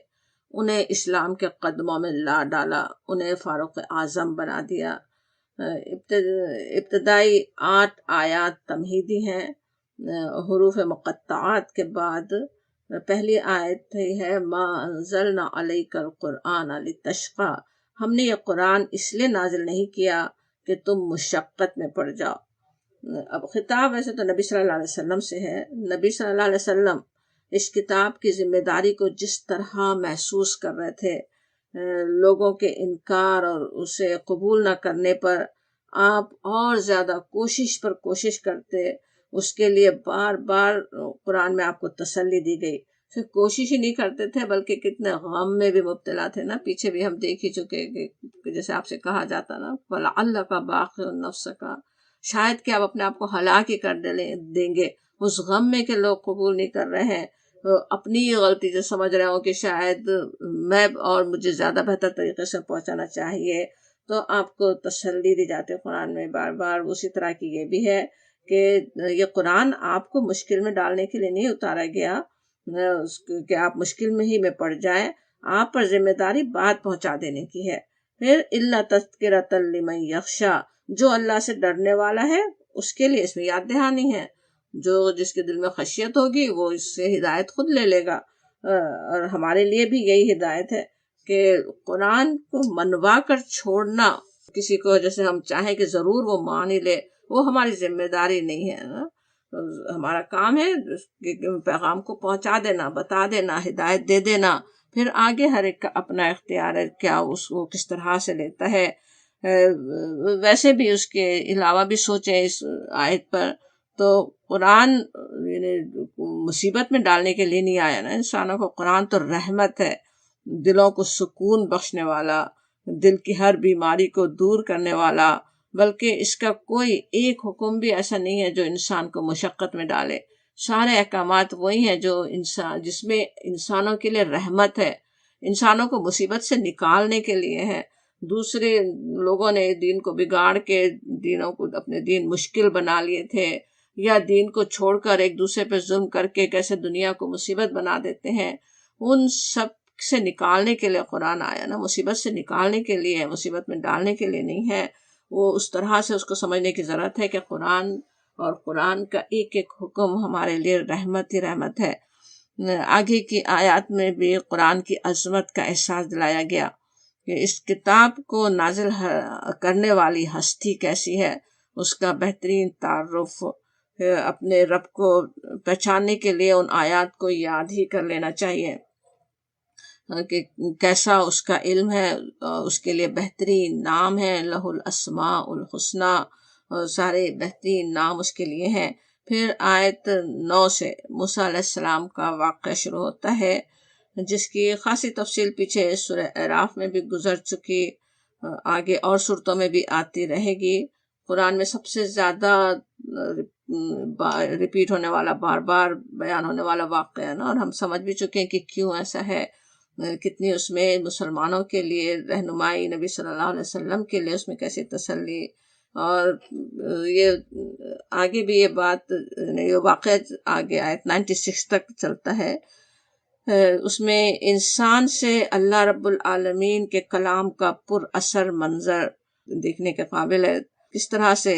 انہیں اسلام کے قدموں میں لا ڈالا، انہیں فاروق اعظم بنا دیا. ابتدائی 8 آیات تمہیدی ہیں. حروف مقطعات کے بعد پہلی آیت ہے ما انزلنا علیک القرآن لتشقی، ہم نے یہ قرآن اس لیے نازل نہیں کیا کہ تم مشقت میں پڑ جاؤ. اب خطاب ویسے تو نبی صلی اللہ علیہ وسلم سے ہے. نبی صلی اللہ علیہ وسلم اس کتاب کی ذمہ داری کو جس طرح محسوس کر رہے تھے، لوگوں کے انکار اور اسے قبول نہ کرنے پر آپ اور زیادہ کوشش کرتے. اس کے لیے بار بار قرآن میں آپ کو تسلی دی گئی. صرف کوشش ہی نہیں کرتے تھے بلکہ کتنے غم میں بھی مبتلا تھے نا. پیچھے بھی ہم دیکھ ہی چکے کہ جیسے آپ سے کہا جاتا نا وَلَعَلَّكَ بَاخِعٌ نَفْسَكَ، شاید کہ آپ اپنے آپ کو ہلاک ہی کر دیں گے. اس غم میں کہ لوگ قبول نہیں کر رہے ہیں، اپنی غلطی جو سمجھ رہے ہوں کہ شاید میں اور مجھے زیادہ بہتر طریقے سے پہنچانا چاہیے، تو آپ کو تسلی دی جاتی ہے قرآن میں بار بار. اسی طرح کی یہ بھی ہے کہ یہ قرآن آپ کو مشکل میں ڈالنے کے لیے نہیں اتارا گیا کہ آپ مشکل میں ہی پڑ جائیں. آپ پر ذمہ داری بات پہنچا دینے کی ہے. پھر الا تذکرۃ لمن یخشی، جو اللہ سے ڈرنے والا ہے اس کے لیے اس میں یاد دہانی ہے. جس کے دل میں خشیت ہوگی وہ اس سے ہدایت خود لے لے گا. اور ہمارے لیے بھی یہی ہدایت ہے کہ قرآن کو منوا کر چھوڑنا کسی کو جیسے ہم چاہیں کہ ضرور وہ مان ہی لے، وہ ہماری ذمہ داری نہیں ہے. ہمارا کام ہے پیغام کو پہنچا دینا، بتا دینا، ہدایت دے دینا. پھر آگے ہر ایک کا اپنا اختیار ہے کیا اس کو کس طرح سے لیتا ہے. ویسے بھی اس کے علاوہ بھی سوچیں اس آیت پر، تو قرآن مصیبت میں ڈالنے کے لیے نہیں آیا نا انسانوں کو. قرآن تو رحمت ہے، دلوں کو سکون بخشنے والا، دل کی ہر بیماری کو دور کرنے والا. بلکہ اس کا کوئی ایک حکم بھی ایسا نہیں ہے جو انسان کو مشقت میں ڈالے. سارے احکامات وہی ہیں جو جس میں انسانوں کے لیے رحمت ہے، انسانوں کو مصیبت سے نکالنے کے لیے ہے. دوسرے لوگوں نے دین کو بگاڑ کے اپنے دین مشکل بنا لیے تھے، یا دین کو چھوڑ کر ایک دوسرے پہ ظلم کر کے کیسے دنیا کو مصیبت بنا دیتے ہیں. ان سب سے نکالنے کے لیے قرآن آیا نا، مصیبت سے نکالنے کے لیے، مصیبت میں ڈالنے کے لیے نہیں ہے. وہ اس طرح سے اس کو سمجھنے کی ضرورت ہے کہ قرآن کا ایک ایک حکم ہمارے لیے رحمت ہی رحمت ہے. آگے کی آیات میں بھی قرآن کی عظمت کا احساس دلایا گیا کہ اس کتاب کو نازل کرنے والی ہستی کیسی ہے. اس کا بہترین تعارف اپنے رب کو پہچاننے کے لیے ان آیات کو یاد ہی کر لینا چاہیے. کہ کیسا اس کا علم ہے، اس کے لیے بہترین نام ہے، لہ الاسماء الحسنی، سارے بہترین نام اس کے لیے ہیں۔ پھر آیت 9 سے موسیٰ علیہ السلام کا واقعہ شروع ہوتا ہے، جس کی خاصی تفصیل پیچھے سورہ اعراف میں بھی گزر چکی، آگے اور صورتوں میں بھی آتی رہے گی۔ قرآن میں سب سے زیادہ ریپیٹ ہونے والا، بار بار بیان ہونے والا واقعہ ہے نا، اور ہم سمجھ بھی چکے ہیں کہ کیوں ایسا ہے، کتنی اس میں مسلمانوں کے لیے رہنمائی، نبی صلی اللہ علیہ وسلم کے لیے اس میں کیسی تسلی، اور یہ آگے بھی یہ بات، یہ واقعہ آگے آیت 96 تک چلتا ہے۔ اس میں انسان سے اللہ رب العالمین کے کلام کا پر اثر منظر دیکھنے کے قابل ہے۔ کس طرح سے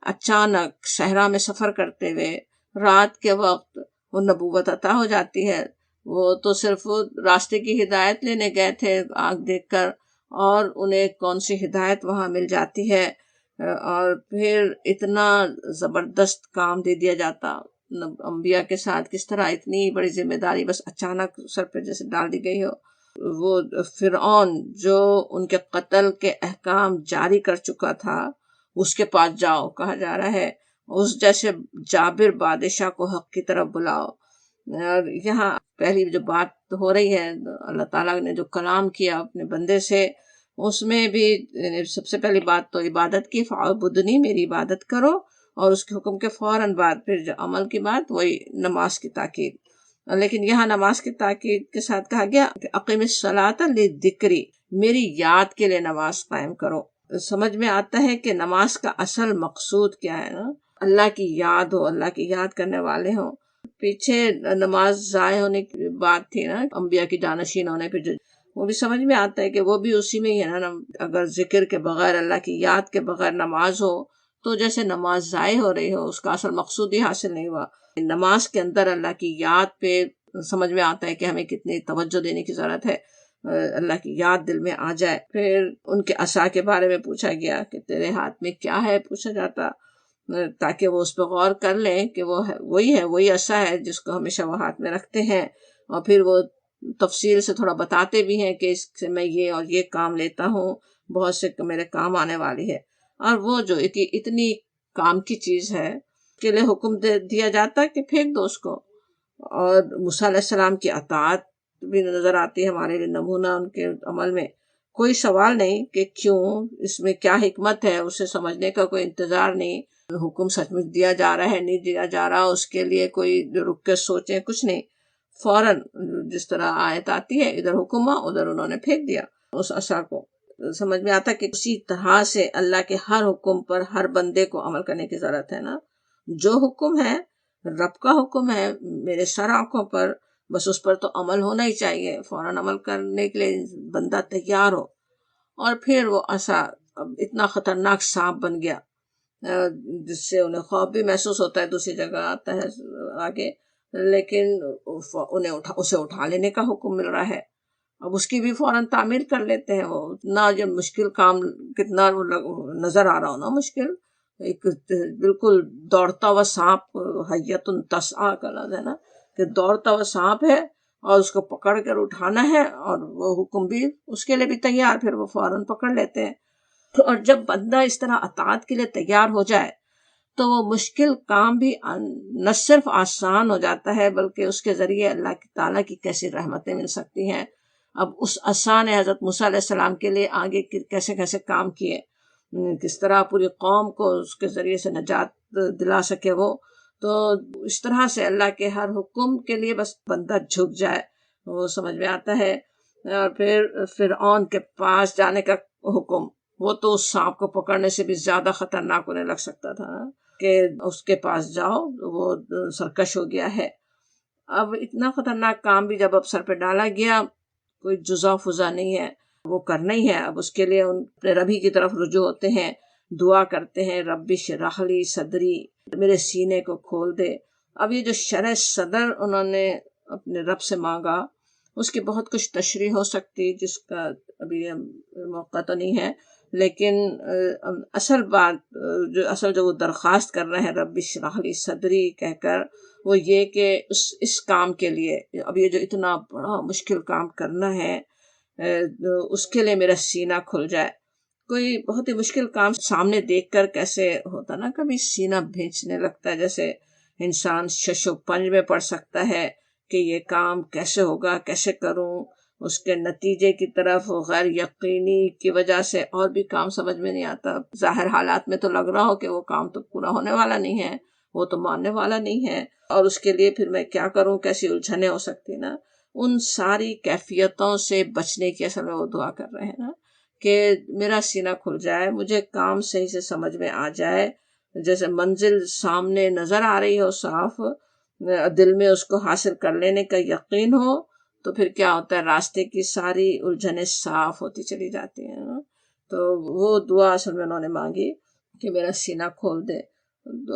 اچانک صحرا میں سفر کرتے ہوئے رات کے وقت وہ نبوت عطا ہو جاتی ہے۔ وہ تو صرف راستے کی ہدایت لینے گئے تھے آگ دیکھ کر، اور انہیں کون سی ہدایت وہاں مل جاتی ہے، اور پھر اتنا زبردست کام دے دیا جاتا انبیاء کے ساتھ، کس طرح اتنی بڑی ذمہ داری بس اچانک سر پہ جیسے ڈال دی گئی ہو۔ وہ فرعون جو ان کے قتل کے احکام جاری کر چکا تھا، اس کے پاس جاؤ کہا جا رہا ہے، اس جیسے جابر بادشاہ کو حق کی طرف بلاؤ۔ اور یہاں پہلی جو بات ہو رہی ہے، اللہ تعالیٰ نے جو کلام کیا اپنے بندے سے، اس میں بھی سب سے پہلی بات تو عبادت کی، فاعبدنی، میری عبادت کرو، اور اس کے حکم کے فوراً بعد پھر جو عمل کی بات، وہی نماز کی تاکید۔ لیکن یہاں نماز کی تاکید کے ساتھ کہا گیا کہ اقیم الصلاۃ لذکری، میری یاد کے لیے نماز قائم کرو۔ سمجھ میں آتا ہے کہ نماز کا اصل مقصود کیا ہے نا، اللہ کی یاد ہو، اللہ کی یاد کرنے والے ہوں۔ پیچھے نماز ضائع ہونے کی بات تھی نا، انبیاء کی جانشین ہونے پہ، وہ بھی سمجھ میں آتا ہے کہ وہ بھی اسی میں ہی ہے نا۔ اگر ذکر کے بغیر، اللہ کی یاد کے بغیر نماز ہو تو جیسے نماز ضائع ہو رہی ہو، اس کا اصل مقصود ہی حاصل نہیں ہوا۔ نماز کے اندر اللہ کی یاد پہ سمجھ میں آتا ہے کہ ہمیں کتنی توجہ دینے کی ضرورت ہے، اللہ کی یاد دل میں آ جائے۔ پھر ان کے عصا کے بارے میں پوچھا گیا کہ تیرے ہاتھ میں کیا ہے، پوچھا جاتا، تاکہ وہ اس پہ غور کر لیں کہ وہ وہی عصا ہے جس کو ہمیشہ وہ ہاتھ میں رکھتے ہیں۔ اور پھر وہ تفصیل سے تھوڑا بتاتے بھی ہیں کہ اس سے میں یہ اور یہ کام لیتا ہوں، بہت سے میرے کام آنے والی ہے۔ اور وہ جو اتنی کام کی چیز ہے، اس کے لیے حکم دیا جاتا کہ پھینک دو اس کو۔ اور موسیٰ علیہ السلام کی اطاعت بھی نظر آتی ہے ہمارے لیے نمونہ ان کے عمل میں۔ کوئی سوال نہیں کہ کیوں، اس میں کیا حکمت ہے، اسے سمجھنے کا کوئی انتظار نہیں، حکم سچ مچ دیا جا رہا ہے نہیں دیا جا رہا، اس کے لیے کوئی رک کے سوچیں، کچھ نہیں، فوراً جس طرح آیت آتی ہے، ادھر حکم ہوا، ادھر انہوں نے پھینک دیا اس عصا کو۔ سمجھ میں آتا کہ اسی طرح سے اللہ کے ہر حکم پر ہر بندے کو عمل کرنے کی ضرورت ہے نا۔ جو حکم ہے، رب کا حکم ہے میرے سر آنکھوں پر، بس اس پر تو عمل ہونا ہی چاہیے، فوراً عمل کرنے کے لیے بندہ تیار ہو۔ اور پھر وہ عصا اتنا خطرناک سانپ بن گیا، جس سے انہیں خوف بھی محسوس ہوتا ہے، دوسری جگہ آتا ہے آگے، لیکن انہیں اسے اٹھا لینے کا حکم مل رہا ہے۔ اب اس کی بھی فوراً تعمیر کر لیتے ہیں۔ وہ اتنا جو مشکل کام، کتنا نظر آ رہا ہو نا مشکل، ایک بالکل دوڑتا ہوا سانپ، حیۃ تسعیٰ کا لفظ ہے نا، کہ دوڑتا ہوا سانپ ہے اور اس کو پکڑ کر اٹھانا ہے، اور وہ حکم بھی اس کے لیے بھی تیار، پھر وہ فوراً پکڑ لیتے ہیں۔ اور جب بندہ اس طرح اطاعت کے لیے تیار ہو جائے تو وہ مشکل کام بھی نہ صرف آسان ہو جاتا ہے، بلکہ اس کے ذریعے اللہ تعالیٰ کی کیسی رحمتیں مل سکتی ہیں۔ اب اس عصا نے حضرت موسیٰ علیہ السلام کے لیے آگے کیسے کیسے کام کیے، کس طرح پوری قوم کو اس کے ذریعے سے نجات دلا سکے وہ۔ تو اس طرح سے اللہ کے ہر حکم کے لیے بس بندہ جھک جائے، وہ سمجھ میں آتا ہے۔ اور پھر فرعون کے پاس جانے کا حکم، وہ تو اس سانپ کو پکڑنے سے بھی زیادہ خطرناک انہیں لگ سکتا تھا کہ اس کے پاس جاؤ، وہ سرکش ہو گیا ہے۔ اب اتنا خطرناک کام بھی جب اب سر پہ ڈالا گیا، کوئی جزا فضا نہیں ہے، وہ کرنا ہی ہے۔ اب اس کے لیے ان اپنے ربی کی طرف رجوع ہوتے ہیں، دعا کرتے ہیں، رب اشرح لی صدری، میرے سینے کو کھول دے۔ اب یہ جو شرح صدر انہوں نے اپنے رب سے مانگا، اس کی بہت کچھ تشریح ہو سکتی، جس کا ابھی موقع تو نہیں ہے، لیکن اصل بات جو وہ درخواست کر رہے ہیں رب اشرح لی صدری کہہ کر، وہ یہ کہ اس کام کے لیے، اب یہ جو اتنا بڑا مشکل کام کرنا ہے، اس کے لیے میرا سینہ کھل جائے۔ کوئی بہت ہی مشکل کام سامنے دیکھ کر کیسے ہوتا نا، کبھی سینہ بھینچنے لگتا ہے، جیسے انسان شش و پنج میں پڑ سکتا ہے کہ یہ کام کیسے ہوگا، کیسے کروں، اس کے نتیجے کی طرف غیر یقینی کی وجہ سے اور بھی کام سمجھ میں نہیں آتا۔ ظاہر حالات میں تو لگ رہا ہو کہ وہ کام تو پورا ہونے والا نہیں ہے، وہ تو ماننے والا نہیں ہے، اور اس کے لیے پھر میں کیا کروں، کیسی الجھنیں ہو سکتی نا۔ ان ساری کیفیتوں سے بچنے کی اصل میں وہ دعا کر رہے ہیں نا، کہ میرا سینہ کھل جائے، مجھے کام صحیح سے سمجھ میں آ جائے، جیسے منزل سامنے نظر آ رہی ہو صاف، دل میں اس کو حاصل کر لینے کا یقین ہو، تو پھر کیا ہوتا ہے، راستے کی ساری الجھنیں صاف ہوتی چلی جاتی ہیں۔ تو وہ دعا اصل میں انہوں نے مانگی کہ میرا سینہ کھول دے۔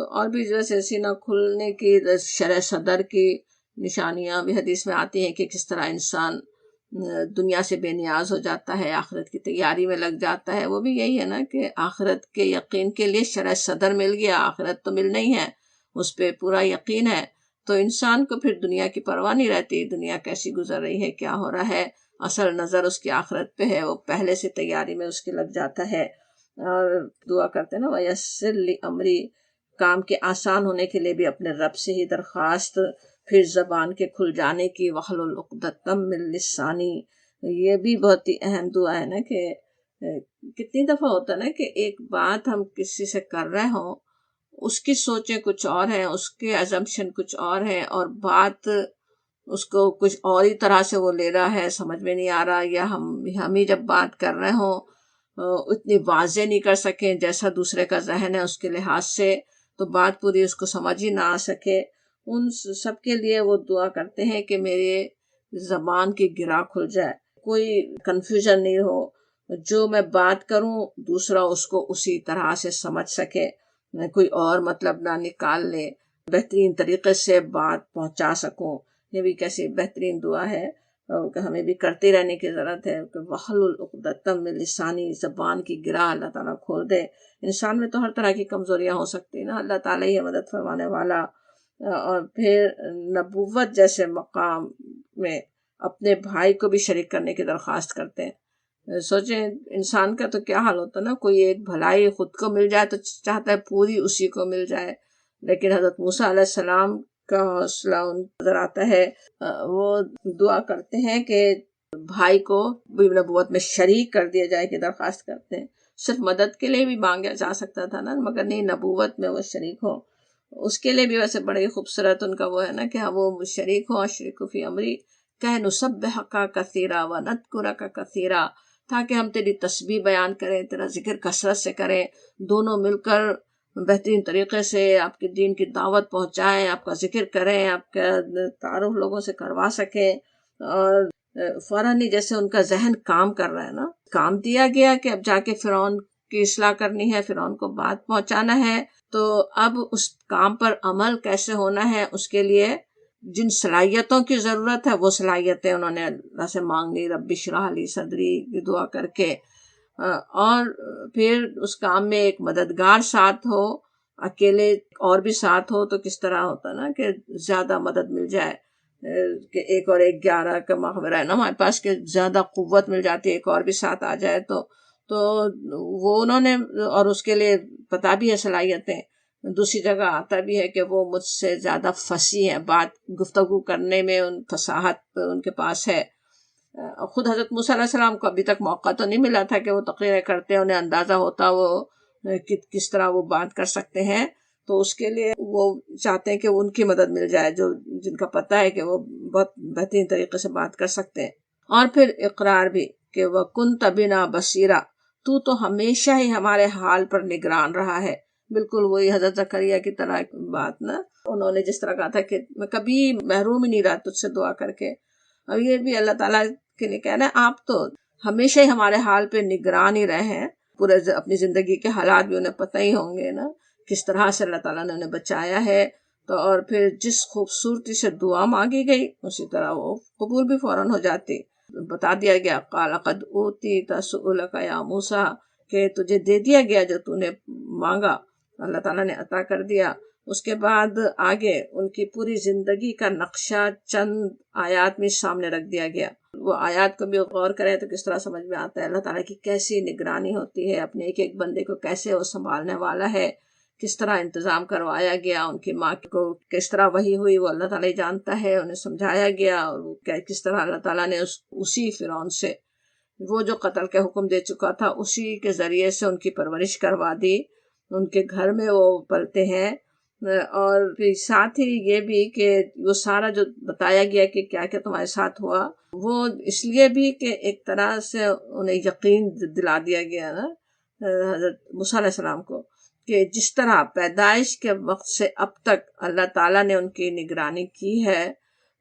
اور بھی جیسے سینہ کھلنے کی شرح صدر کی نشانیاں بھی حدیث میں آتی ہیں کہ کس طرح انسان دنیا سے بے نیاز ہو جاتا ہے، آخرت کی تیاری میں لگ جاتا ہے۔ وہ بھی یہی ہے نا کہ آخرت کے یقین کے لیے شرح صدر مل گیا، آخرت تو ملنا ہی ہے، اس پہ پورا یقین ہے، تو انسان کو پھر دنیا کی پرواہ نہیں رہتی، دنیا کیسی گزر رہی ہے، کیا ہو رہا ہے، اصل نظر اس کی آخرت پہ ہے، وہ پہلے سے تیاری میں اس کے لگ جاتا ہے۔ اور دعا کرتے ہیں نا وَيَسِّرْ لِي أَمْرِي، کام کے آسان ہونے کے لیے بھی اپنے رب سے ہی درخواست، پھر زبان کے کھل جانے کی وَاحْلُلْ عُقْدَةً مِّن لِّسَانِي، یہ بھی بہت ہی اہم دعا ہے نا، کہ کتنی دفعہ ہوتا ہے نا کہ ایک بات ہم کسی سے کر رہے ہوں، اس کی سوچیں کچھ اور ہیں، اس کے ازمپشن کچھ اور ہیں، اور بات اس کو کچھ اور ہی طرح سے وہ لے رہا ہے، سمجھ میں نہیں آ رہا، یا ہم ہی جب بات کر رہے ہوں اتنی واضح نہیں کر سکیں جیسا دوسرے کا ذہن ہے اس کے لحاظ سے، تو بات پوری اس کو سمجھ ہی نہ آ سکے، ان سب کے لیے وہ دعا کرتے ہیں کہ میرے زبان کی گرہ کھل جائے، کوئی کنفیوژن نہیں ہو، جو میں بات کروں دوسرا اس کو اسی طرح سے سمجھ سکے، کوئی اور مطلب نہ نکال لے، بہترین طریقے سے بات پہنچا سکوں۔ یہ بھی کیسی بہترین دعا ہے کہ ہمیں بھی کرتے رہنے کی ضرورت ہے کہ وَاحْلُلْ عُقْدَةً مِّن لِّسَانِي، زبان کی گرہ اللہ تعالیٰ کھول دے۔ انسان میں تو ہر طرح کی کمزوریاں ہو سکتی ہیں نا، اللہ تعالیٰ ہی ہے مدد فرمانے والا۔ اور پھر نبوت جیسے مقام میں اپنے بھائی کو بھی شریک کرنے کی درخواست کرتے ہیں۔ سوچیں انسان کا تو کیا حال ہوتا ہے نا، کوئی ایک بھلائی خود کو مل جائے تو چاہتا ہے پوری اسی کو مل جائے، لیکن حضرت موسیٰ علیہ السلام کا حوصلہ نظر آتا ہے، وہ دعا کرتے ہیں کہ بھائی کو بھی نبوت میں شریک کر دیا جائے کی درخواست کرتے ہیں۔ صرف مدد کے لیے بھی مانگا جا سکتا تھا نا، مگر نہیں، نبوت میں وہ شریک ہو، اس کے لیے بھی ویسے بڑے خوبصورت ان کا وہ ہے نا کہ وہ شریک ہوں، اشرک فی امری کہ نسبحک کثیرا ونذکرک کثیرا، تاکہ ہم تیری تسبیح بیان کریں، تیرا ذکر کثرت سے کریں، دونوں مل کر بہترین طریقے سے آپ کے دین کی دعوت پہنچائیں، آپ کا ذکر کریں، آپ کا تعارف لوگوں سے کروا سکیں۔ اور فوراً ہی جیسے ان کا ذہن کام کر رہا ہے نا، کام دیا گیا کہ اب جا کے فرعون کی اصلاح کرنی ہے، فرعون کو بات پہنچانا ہے، تو اب اس کام پر عمل کیسے ہونا ہے، اس کے لیے جن صلاحیتوں کی ضرورت ہے وہ صلاحیتیں انہوں نے اللہ سے مانگی، رب اشرح لی صدری کی دعا کر کے۔ اور پھر اس کام میں ایک مددگار ساتھ ہو، اکیلے اور بھی ساتھ ہو تو کس طرح ہوتا نا کہ زیادہ مدد مل جائے، کہ ایک اور ایک 11 کا مقبرہ ہے نا ہمارے پاس، کہ زیادہ قوت مل جاتی ہے، ایک اور بھی ساتھ آ جائے تو وہ انہوں نے، اور اس کے لیے پتہ بھی ہے صلاحیتیں۔ دوسری جگہ آتا بھی ہے کہ وہ مجھ سے زیادہ فصیح ہیں، بات گفتگو کرنے میں ان فصاحت ان کے پاس ہے۔ خود حضرت موسیٰ علیہ السلام کو ابھی تک موقع تو نہیں ملا تھا کہ وہ تقریریں کرتے، انہیں اندازہ ہوتا وہ کس طرح وہ بات کر سکتے ہیں، تو اس کے لیے وہ چاہتے ہیں کہ ان کی مدد مل جائے، جن کا پتہ ہے کہ وہ بہت بہترین طریقے سے بات کر سکتے ہیں۔ اور پھر اقرار بھی کہ وَكُنْتَ بِنَا بَصِيرًا، تو ہمیشہ ہی ہمارے حال پر نگران رہا ہے۔ بالکل وہی حضرت زکریا کی طرح بات نا، انہوں نے جس طرح کہا تھا کہ میں کبھی محروم ہی نہیں رہا تجھ سے دعا کر کے، اور یہ بھی اللہ تعالیٰ کے لیے کہنا ہے آپ تو ہمیشہ ہی ہمارے حال پہ نگران ہی رہے ہیں، پورے اپنی زندگی کے حالات بھی انہیں پتہ ہی ہوں گے نا، کس طرح سے اللہ تعالیٰ نے انہیں بچایا ہے۔ تو اور پھر جس خوبصورتی سے دعا مانگی گئی اسی طرح وہ قبول بھی فوراً ہو جاتی۔ بتا دیا گیا قال قد اوتیت سؤلک یا موسیٰ، کہ تجھے دے دیا گیا جو تو نے مانگا، اللہ تعالیٰ نے عطا کر دیا۔ اس کے بعد آگے ان کی پوری زندگی کا نقشہ چند آیات میں سامنے رکھ دیا گیا۔ وہ آیات کو بھی غور کریں تو کس طرح سمجھ میں آتا ہے اللہ تعالیٰ کی کیسی نگرانی ہوتی ہے، اپنے ایک ایک بندے کو کیسے وہ سنبھالنے والا ہے، کس طرح انتظام کروایا گیا، ان کی ماں کو کس طرح وحی ہوئی وہ اللہ تعالیٰ جانتا ہے، انہیں سمجھایا گیا، اور کس طرح اللہ تعالیٰ نے اسی فرعون سے وہ جو قتل کے حکم دے چکا تھا اسی کے ذریعے سے ان کی پرورش کروا دی، ان کے گھر میں وہ پلتے ہیں۔ اور پھر ساتھ ہی یہ بھی کہ وہ سارا جو بتایا گیا کہ کیا کیا تمہارے ساتھ ہوا، وہ اس لیے بھی کہ ایک طرح سے انہیں یقین دلا دیا گیا نا حضرت موسیٰ علیہ السلام کو، کہ جس طرح پیدائش کے وقت سے اب تک اللہ تعالیٰ نے ان کی نگرانی کی ہے،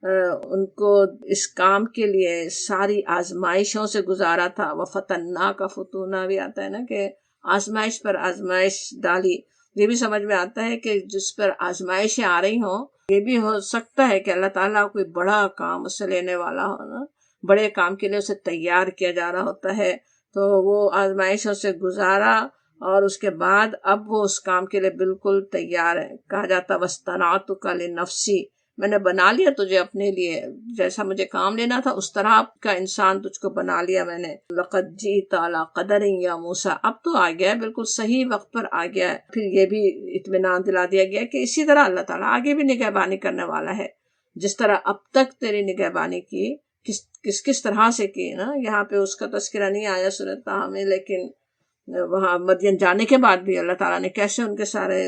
ان کو اس کام کے لیے ساری آزمائشوں سے گزارا تھا۔ وَفَتَنَّاكَ فُتُونًا بھی آتا ہے نا کہ آزمائش پر آزمائش ڈالی۔ یہ بھی سمجھ میں آتا ہے کہ جس پر آزمائشیں آ رہی ہوں، یہ بھی ہو سکتا ہے کہ اللہ تعالیٰ کوئی بڑا کام اس سے لینے والا ہو نا، بڑے کام کے لیے اسے تیار کیا جا رہا ہوتا ہے، تو وہ آزمائشوں سے گزارا اور اس کے بعد اب وہ اس کام کے لیے بالکل تیار ہے۔ کہا جاتا وَاصْطَنَعْتُكَ لِنَفْسِي، میں نے بنا لیا تجھے اپنے لیے، جیسا مجھے کام لینا تھا اس طرح کا انسان تجھ کو بنا لیا میں نے۔ لَقَدْ جِئْتَ عَلَىٰ قَدَرٍ يَا موسیٰ، اب تو آ گیا ہے، بالکل صحیح وقت پر آ گیا ہے۔ پھر یہ بھی اطمینان دلا دیا گیا کہ اسی طرح اللہ تعالیٰ آگے بھی نگہبانی کرنے والا ہے، جس طرح اب تک تیری نگہبانی کی، کس طرح سے کی نا۔ یہاں پہ اس کا تذکرہ نہیں آیا سورۃ طٰہٰ میں، لیکن وہاں مدین جانے کے بعد بھی اللہ تعالیٰ نے کیسے ان کے سارے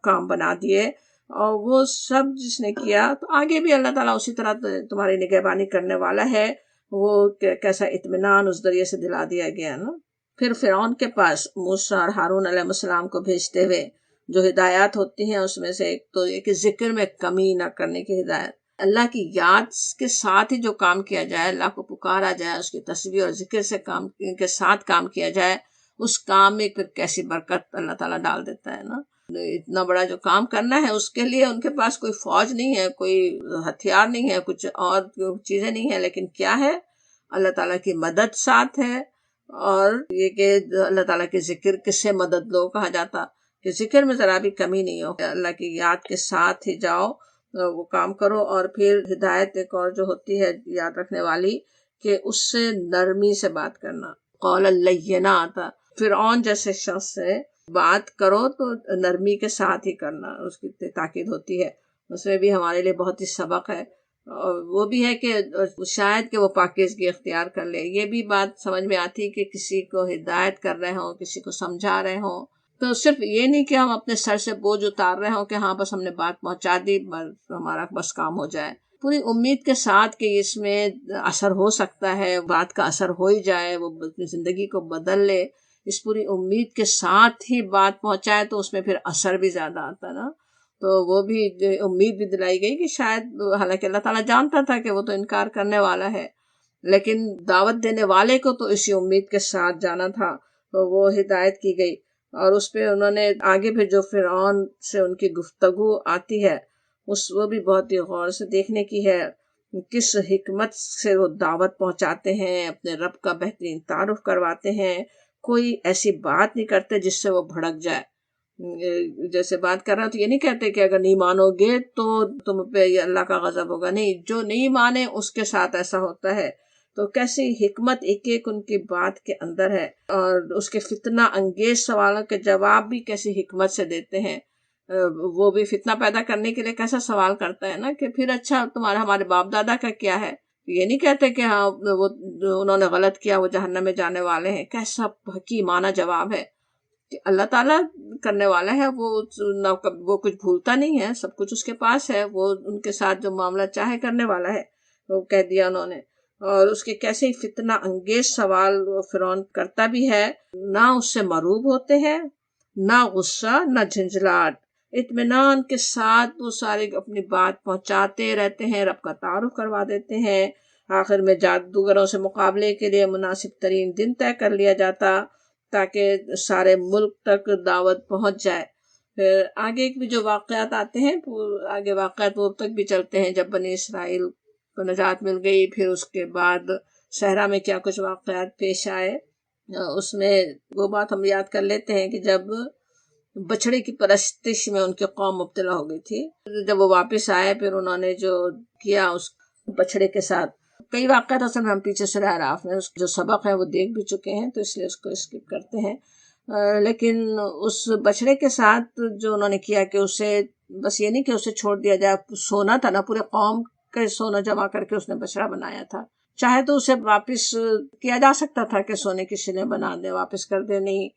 کام بنا دیے، اور وہ سب جس نے کیا تو آگے بھی اللہ تعالیٰ اسی طرح تمہاری نگہبانی کرنے والا ہے۔ وہ کیسا اطمینان اس ذریعے سے دلا دیا گیا نا۔ پھر فرعون کے پاس موسیٰ اور ہارون علیہ السلام کو بھیجتے ہوئے جو ہدایات ہوتی ہیں اس میں سے ایک تو یہ کہ ذکر میں کمی نہ کرنے کی ہدایت، اللہ کی یاد کے ساتھ ہی جو کام کیا جائے، اللہ کو پکارا جائے، اس کی تسبیح اور ذکر سے کام کے ساتھ کام کیا جائے، اس کام میں پھر کیسی برکت اللہ تعالیٰ ڈال دیتا ہے نا۔ اتنا بڑا جو کام کرنا ہے اس کے لیے ان کے پاس کوئی فوج نہیں ہے، کوئی ہتھیار نہیں ہے، کچھ اور چیزیں نہیں ہیں، لیکن کیا ہے، اللہ تعالیٰ کی مدد ساتھ ہے۔ اور یہ کہ اللہ تعالیٰ کے ذکر کس سے مدد لو، کہا جاتا کہ ذکر میں ذرا بھی کمی نہیں ہو، اللہ کی یاد کے ساتھ ہی جاؤ وہ کام کرو۔ اور پھر ہدایت ایک اور جو ہوتی ہے یاد رکھنے والی کہ اس سے نرمی سے بات کرنا، قول اللینا آتا، فرعون جیسے شخص سے بات کرو تو نرمی کے ساتھ ہی کرنا، اس کی تاکید ہوتی ہے۔ اس میں بھی ہمارے لیے بہت ہی سبق ہے، اور وہ بھی ہے کہ شاید کہ وہ پاکیزگی اختیار کر لے۔ یہ بھی بات سمجھ میں آتی کہ کسی کو ہدایت کر رہے ہوں، کسی کو سمجھا رہے ہوں، تو صرف یہ نہیں کہ ہم اپنے سر سے بوجھ اتار رہے ہوں کہ ہاں بس ہم نے بات پہنچا دی، بس ہمارا بس کام ہو جائے، پوری امید کے ساتھ کہ اس میں اثر ہو سکتا ہے، بات کا اثر ہو ہی جائے، وہ اپنی زندگی کو بدل لے، اس پوری امید کے ساتھ ہی بات پہنچائے تو اس میں پھر اثر بھی زیادہ آتا نا۔ تو وہ بھی امید بھی دلائی گئی کہ شاید، حالانکہ اللہ تعالیٰ جانتا تھا کہ وہ تو انکار کرنے والا ہے، لیکن دعوت دینے والے کو تو اسی امید کے ساتھ جانا تھا، تو وہ ہدایت کی گئی۔ اور اس پہ انہوں نے آگے پھر جو فرعون سے ان کی گفتگو آتی ہے وہ بھی بہت ہی غور سے دیکھنے کی ہے، کس حکمت سے وہ دعوت پہنچاتے ہیں، اپنے رب کا بہترین تعارف کرواتے ہیں، کوئی ایسی بات نہیں کرتے جس سے وہ بھڑک جائے۔ جیسے بات کر رہا ہوں تو یہ نہیں کہتے کہ اگر نہیں مانو گے تو تم پہ اللہ کا غضب ہوگا، نہیں، جو نہیں مانے اس کے ساتھ ایسا ہوتا ہے۔ تو کیسی حکمت ایک ایک ان کی بات کے اندر ہے، اور اس کے فتنہ انگیز سوالوں کے جواب بھی کیسی حکمت سے دیتے ہیں۔ وہ بھی فتنہ پیدا کرنے کے لیے کیسا سوال کرتا ہے نا کہ پھر اچھا تمہارا ہمارے باپ دادا کا کیا ہے؟ یہ نہیں کہتے کہ ہاں وہ انہوں نے غلط کیا، وہ جہنم میں جانے والے ہیں۔ کیسا حکیمانہ جواب ہے کہ اللہ تعالیٰ کرنے والا ہے، وہ کچھ بھولتا نہیں ہے، سب کچھ اس کے پاس ہے، وہ ان کے ساتھ جو معاملہ چاہے کرنے والا ہے، وہ کہہ دیا انہوں نے۔ اور اس کے کیسے فتنہ انگیز سوال وہ فرعون کرتا بھی ہے، نہ اس سے مروب ہوتے ہیں، نہ غصہ نہ جھنجھلاہٹ، اطمینان کے ساتھ وہ سارے اپنی بات پہنچاتے رہتے ہیں، رب کا تعارف کروا دیتے ہیں۔ آخر میں جادوگروں سے مقابلے کے لیے مناسب ترین دن طے کر لیا جاتا تاکہ سارے ملک تک دعوت پہنچ جائے۔ پھر آگے بھی جو واقعات آتے ہیں، آگے واقعات وہ تک بھی چلتے ہیں جب بنی اسرائیل کو نجات مل گئی، پھر اس کے بعد صحرا میں کیا کچھ واقعات پیش آئے، اس میں وہ بات ہم یاد کر لیتے ہیں کہ جب بچڑے کی پرستش میں ان کی قوم مبتلا ہو گئی تھی، جب وہ واپس آئے پھر انہوں نے جو کیا اس بچڑے کے ساتھ، کئی واقعات اصل میں ہم پیچھے سورہ اعراف میں اس جو سبق ہے وہ دیکھ بھی چکے ہیں، تو اس لیے اس کو اسکپ کرتے ہیں۔ لیکن اس بچڑے کے ساتھ جو انہوں نے کیا کہ اسے بس یہ نہیں کہ اسے چھوڑ دیا جائے، سونا تھا نا، پورے قوم کے سونا جمع کر کے اس نے بچڑا بنایا تھا، چاہے تو اسے واپس کیا جا سکتا تھا کہ سونے کی سلیں بنا دے واپس کر دے، نہیں،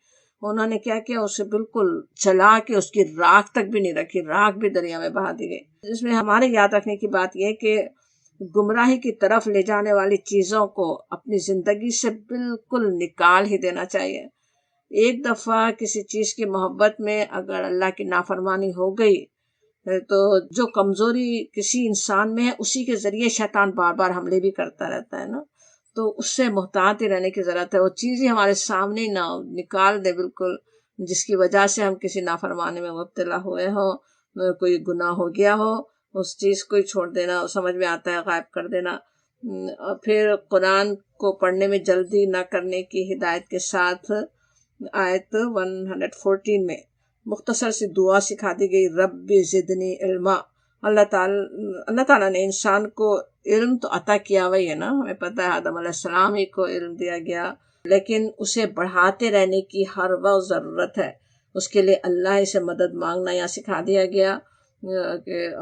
انہوں نے کیا کیا، اسے بالکل جلا کے اس کی راکھ تک بھی نہیں رکھی، راکھ بھی دریا میں بہا دی گئی۔ جس میں ہمارے یاد رکھنے کی بات یہ کہ گمراہی کی طرف لے جانے والی چیزوں کو اپنی زندگی سے بالکل نکال ہی دینا چاہیے۔ ایک دفعہ کسی چیز کی محبت میں اگر اللہ کی نافرمانی ہو گئی تو جو کمزوری کسی انسان میں ہے اسی کے ذریعے شیطان بار بار حملے بھی کرتا رہتا ہے نا، تو اس سے محتاط ہی رہنے کی ضرورت ہے۔ وہ چیز ہی ہمارے سامنے ہی نہ نکال دے بالکل، جس کی وجہ سے ہم کسی نافرمانی میں مبتلا ہوئے ہوں، کوئی گناہ ہو گیا ہو، اس چیز کو ہی چھوڑ دینا، سمجھ میں آتا ہے غائب کر دینا۔ اور پھر قرآن کو پڑھنے میں جلدی نہ کرنے کی ہدایت کے ساتھ آیت 114 میں مختصر سی دعا سکھا دی گئی، رب زدنی علما۔ اللہ تعالیٰ نے انسان کو علم تو عطا کیا ہوا ہی ہے نا، ہمیں پتہ ہے آدم علیہ السلام ہی کو علم دیا گیا، لیکن اسے بڑھاتے رہنے کی ہر وقت ضرورت ہے۔ اس کے لیے اللہ ہی سے مدد مانگنا یہاں سکھا دیا گیا،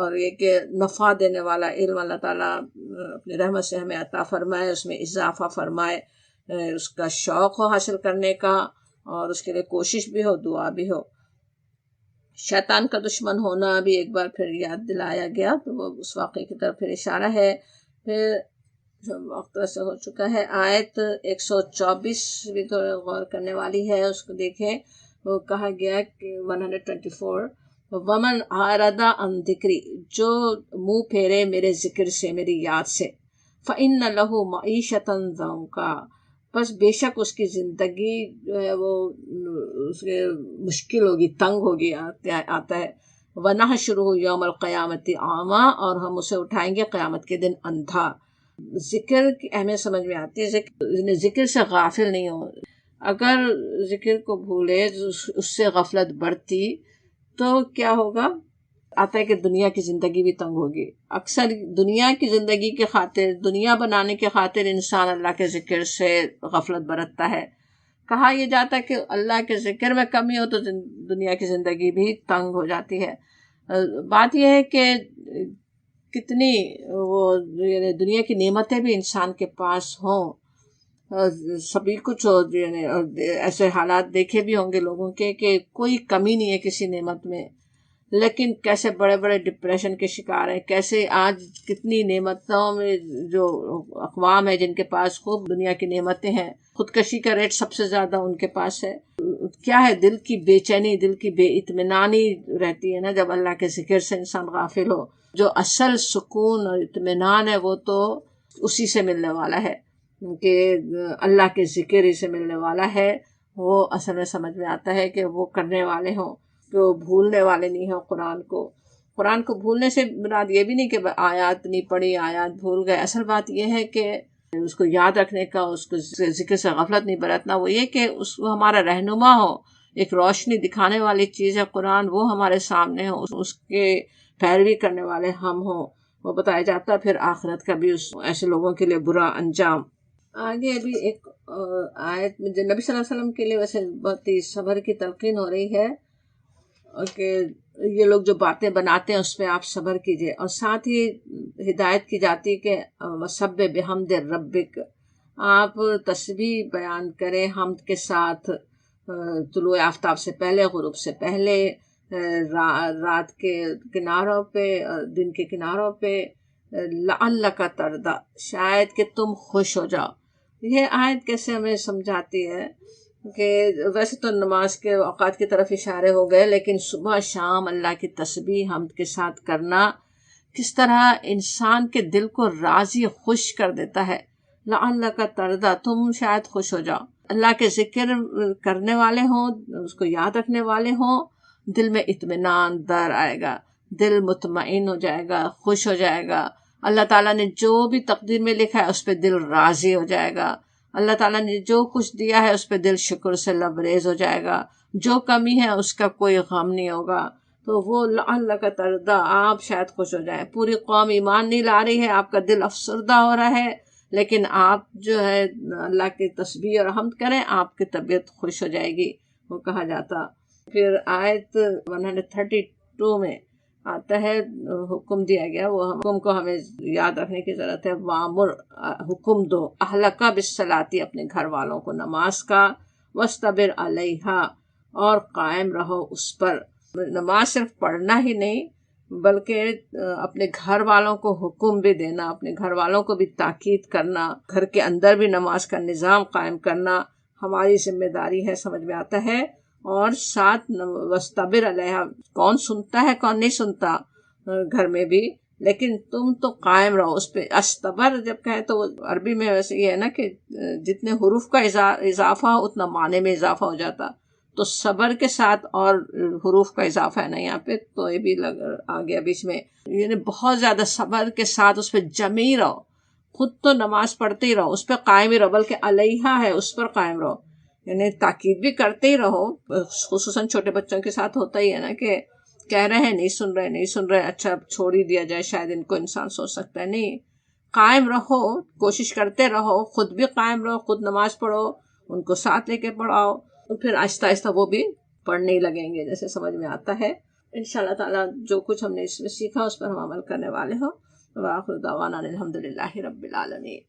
اور یہ کہ نفع دینے والا علم اللہ تعالیٰ اپنی رحمت سے ہمیں عطا فرمائے، اس میں اضافہ فرمائے، اس کا شوق ہو حاصل کرنے کا، اور اس کے لیے کوشش بھی ہو، دعا بھی ہو۔ شیطان کا دشمن ہونا بھی ایک بار پھر یاد دلایا گیا، تو وہ اس واقعے کی طرف پھر اشارہ ہے۔ پھر وقت سے ہو چکا ہے، آیت 124 بھی تو غور کرنے والی ہے، اس کو دیکھیں۔ وہ کہا گیا کہ 124 ومن اعرض عن ذکری، جو منہ پھیرے میرے ذکر سے، میری یاد سے، فإن له معیشۃ ضنکا، بس بے شک اس کی زندگی جو ہے وہ اس کے مشکل ہوگی، تنگ ہوگی، آتا ہے۔ وَنَحْشُرُهُ يَوْمَ الْقِيَامَةِ أَعْمَىٰ، اور ہم اسے اٹھائیں گے قیامت کے دن اندھا۔ ذکر کی اہمیت سمجھ میں آتی ہے، ذکر سے غافل نہیں ہو، اگر ذکر کو بھولے، اس سے غفلت بڑھتی تو کیا ہوگا؟ آتا ہے کہ دنیا کی زندگی بھی تنگ ہوگی۔ اکثر دنیا کی زندگی کی خاطر، دنیا بنانے کی خاطر انسان اللہ کے ذکر سے غفلت برتتا ہے۔ کہا یہ جاتا ہے کہ اللہ کے ذکر میں کمی ہو تو دنیا کی زندگی بھی تنگ ہو جاتی ہے۔ بات یہ ہے کہ کتنی وہ دنیا کی نعمتیں بھی انسان کے پاس ہوں، سبھی کچھ ہو، ایسے حالات دیکھے بھی ہوں گے لوگوں کے کہ کوئی کمی نہیں ہے کسی نعمت میں، لیکن کیسے بڑے بڑے ڈپریشن کے شکار ہیں، کیسے آج کتنی نعمتوں میں جو اقوام ہے جن کے پاس خوب دنیا کی نعمتیں ہیں، خودکشی کا ریٹ سب سے زیادہ ان کے پاس ہے۔ کیا ہے؟ دل کی بے چینی، دل کی بے اطمینانی رہتی ہے نا جب اللہ کے ذکر سے انسان غافل ہو۔ جو اصل سکون اور اطمینان ہے وہ تو اسی سے ملنے والا ہے، کہ اللہ کے ذکر ہی سے ملنے والا ہے۔ وہ اصل میں سمجھ میں آتا ہے کہ وہ کرنے والے ہوں، کہ وہ بھولنے والے نہیں ہوں قرآن کو۔ قرآن کو بھولنے سے مراد یہ بھی نہیں کہ آیات نہیں پڑھی، آیات بھول گئے، اصل بات یہ ہے کہ اس کو یاد رکھنے کا، اس کو ذکر سے غفلت نہیں برتنا، وہ یہ کہ وہ ہمارا رہنما ہو، ایک روشنی دکھانے والی چیز ہے قرآن، وہ ہمارے سامنے ہو، اس کے پیروی کرنے والے ہم ہوں۔ وہ بتایا جاتا ہے پھر آخرت کا بھی ایسے لوگوں کے لیے برا انجام۔ آگے ابھی ایک آیت میں جو نبی صلی اللہ علیہ وسلم کے لیے ویسے بہت ہی صبر کی تلقین ہو رہی ہے، کہ یہ لوگ جو باتیں بناتے ہیں اس پہ آپ صبر کیجئے، اور ساتھ ہی ہدایت کی جاتی کہ وَسَبِّحْ بِحَمْدِ رَبِّكَ، آپ تسبیح بیان کریں حمد کے ساتھ، طلوع آفتاب سے پہلے، غروب سے پہلے، رات کے کناروں پہ، دن کے کناروں پہ، لَعَلَّكَ تَرْضَىٰ، شاید کہ تم خوش ہو جاؤ۔ یہ آیت کیسے ہمیں سمجھاتی ہے کہ ویسے تو نماز کے اوقات کی طرف اشارے ہو گئے، لیکن صبح شام اللہ کی تسبیح حمد کے ساتھ کرنا کس طرح انسان کے دل کو راضی خوش کر دیتا ہے۔ لَعَلَّكَ تَرْضَىٰ، تم شاید خوش ہو جاؤ۔ اللہ کے ذکر کرنے والے ہوں، اس کو یاد رکھنے والے ہوں، دل میں اطمینان در آئے گا، دل مطمئن ہو جائے گا، خوش ہو جائے گا۔ اللہ تعالیٰ نے جو بھی تقدیر میں لکھا ہے اس پہ دل راضی ہو جائے گا، اللہ تعالیٰ نے جو کچھ دیا ہے اس پہ دل شکر سے لبریز ہو جائے گا، جو کمی ہے اس کا کوئی غم نہیں ہوگا، تو وہ لعلک ترضی، آپ شاید خوش ہو جائیں۔ پوری قوم ایمان نہیں لا رہی ہے، آپ کا دل افسردہ ہو رہا ہے، لیکن آپ جو ہے اللہ کی تسبیح اور حمد کریں، آپ کی طبیعت خوش ہو جائے گی، وہ کہا جاتا۔ پھر آیت 132 میں آتا ہے، حکم دیا گیا، وہ حکم کو ہمیں یاد رکھنے کی ضرورت ہے۔ وامر، حکم دو، اہلک بالصلاۃ، اپنے گھر والوں کو نماز کا، واصطبر علیہا، اور قائم رہو اس پر۔ نماز صرف پڑھنا ہی نہیں بلکہ اپنے گھر والوں کو حکم بھی دینا، اپنے گھر والوں کو بھی تاکید کرنا، گھر کے اندر بھی نماز کا نظام قائم کرنا ہماری ذمہ داری ہے، سمجھ میں آتا ہے۔ اور ساتھ واصطبر علیہا، کون سنتا ہے کون نہیں سنتا گھر میں بھی، لیکن تم تو قائم رہو اس پہ۔ استبر جب کہیں تو عربی میں ویسے یہ ہے نا کہ جتنے حروف کا اضافہ ہو اتنا معنی میں اضافہ ہو جاتا، تو صبر کے ساتھ اور حروف کا اضافہ ہے نا یہاں پہ، تو یہ بھی آ گیا بیچ میں، یعنی بہت زیادہ صبر کے ساتھ اس پہ جمی رہو، خود تو نماز پڑھتے ہی رہو، اس پہ قائم ہی رہو، بلکہ علیہا ہے اس پر قائم رہو، یعنی تاکید بھی کرتے ہی رہو۔ خصوصاً چھوٹے بچوں کے ساتھ ہوتا ہی ہے نا کہ کہہ رہے ہیں نہیں سن رہے، اچھا چھوڑ ہی دیا جائے، شاید ان کو انسان سوچ سکتا ہے، نہیں، قائم رہو، کوشش کرتے رہو، خود بھی قائم رہو، خود نماز پڑھو، ان کو ساتھ لے کے پڑھاؤ، تو پھر آہستہ آہستہ وہ بھی پڑھنے ہی لگیں گے، جیسے سمجھ میں آتا ہے۔ انشاءاللہ تعالیٰ جو کچھ ہم نے اس میں سیکھا اس پر ہم عمل کرنے والے ہوں۔ وآخر دعوانا الحمدللہ رب العالمین۔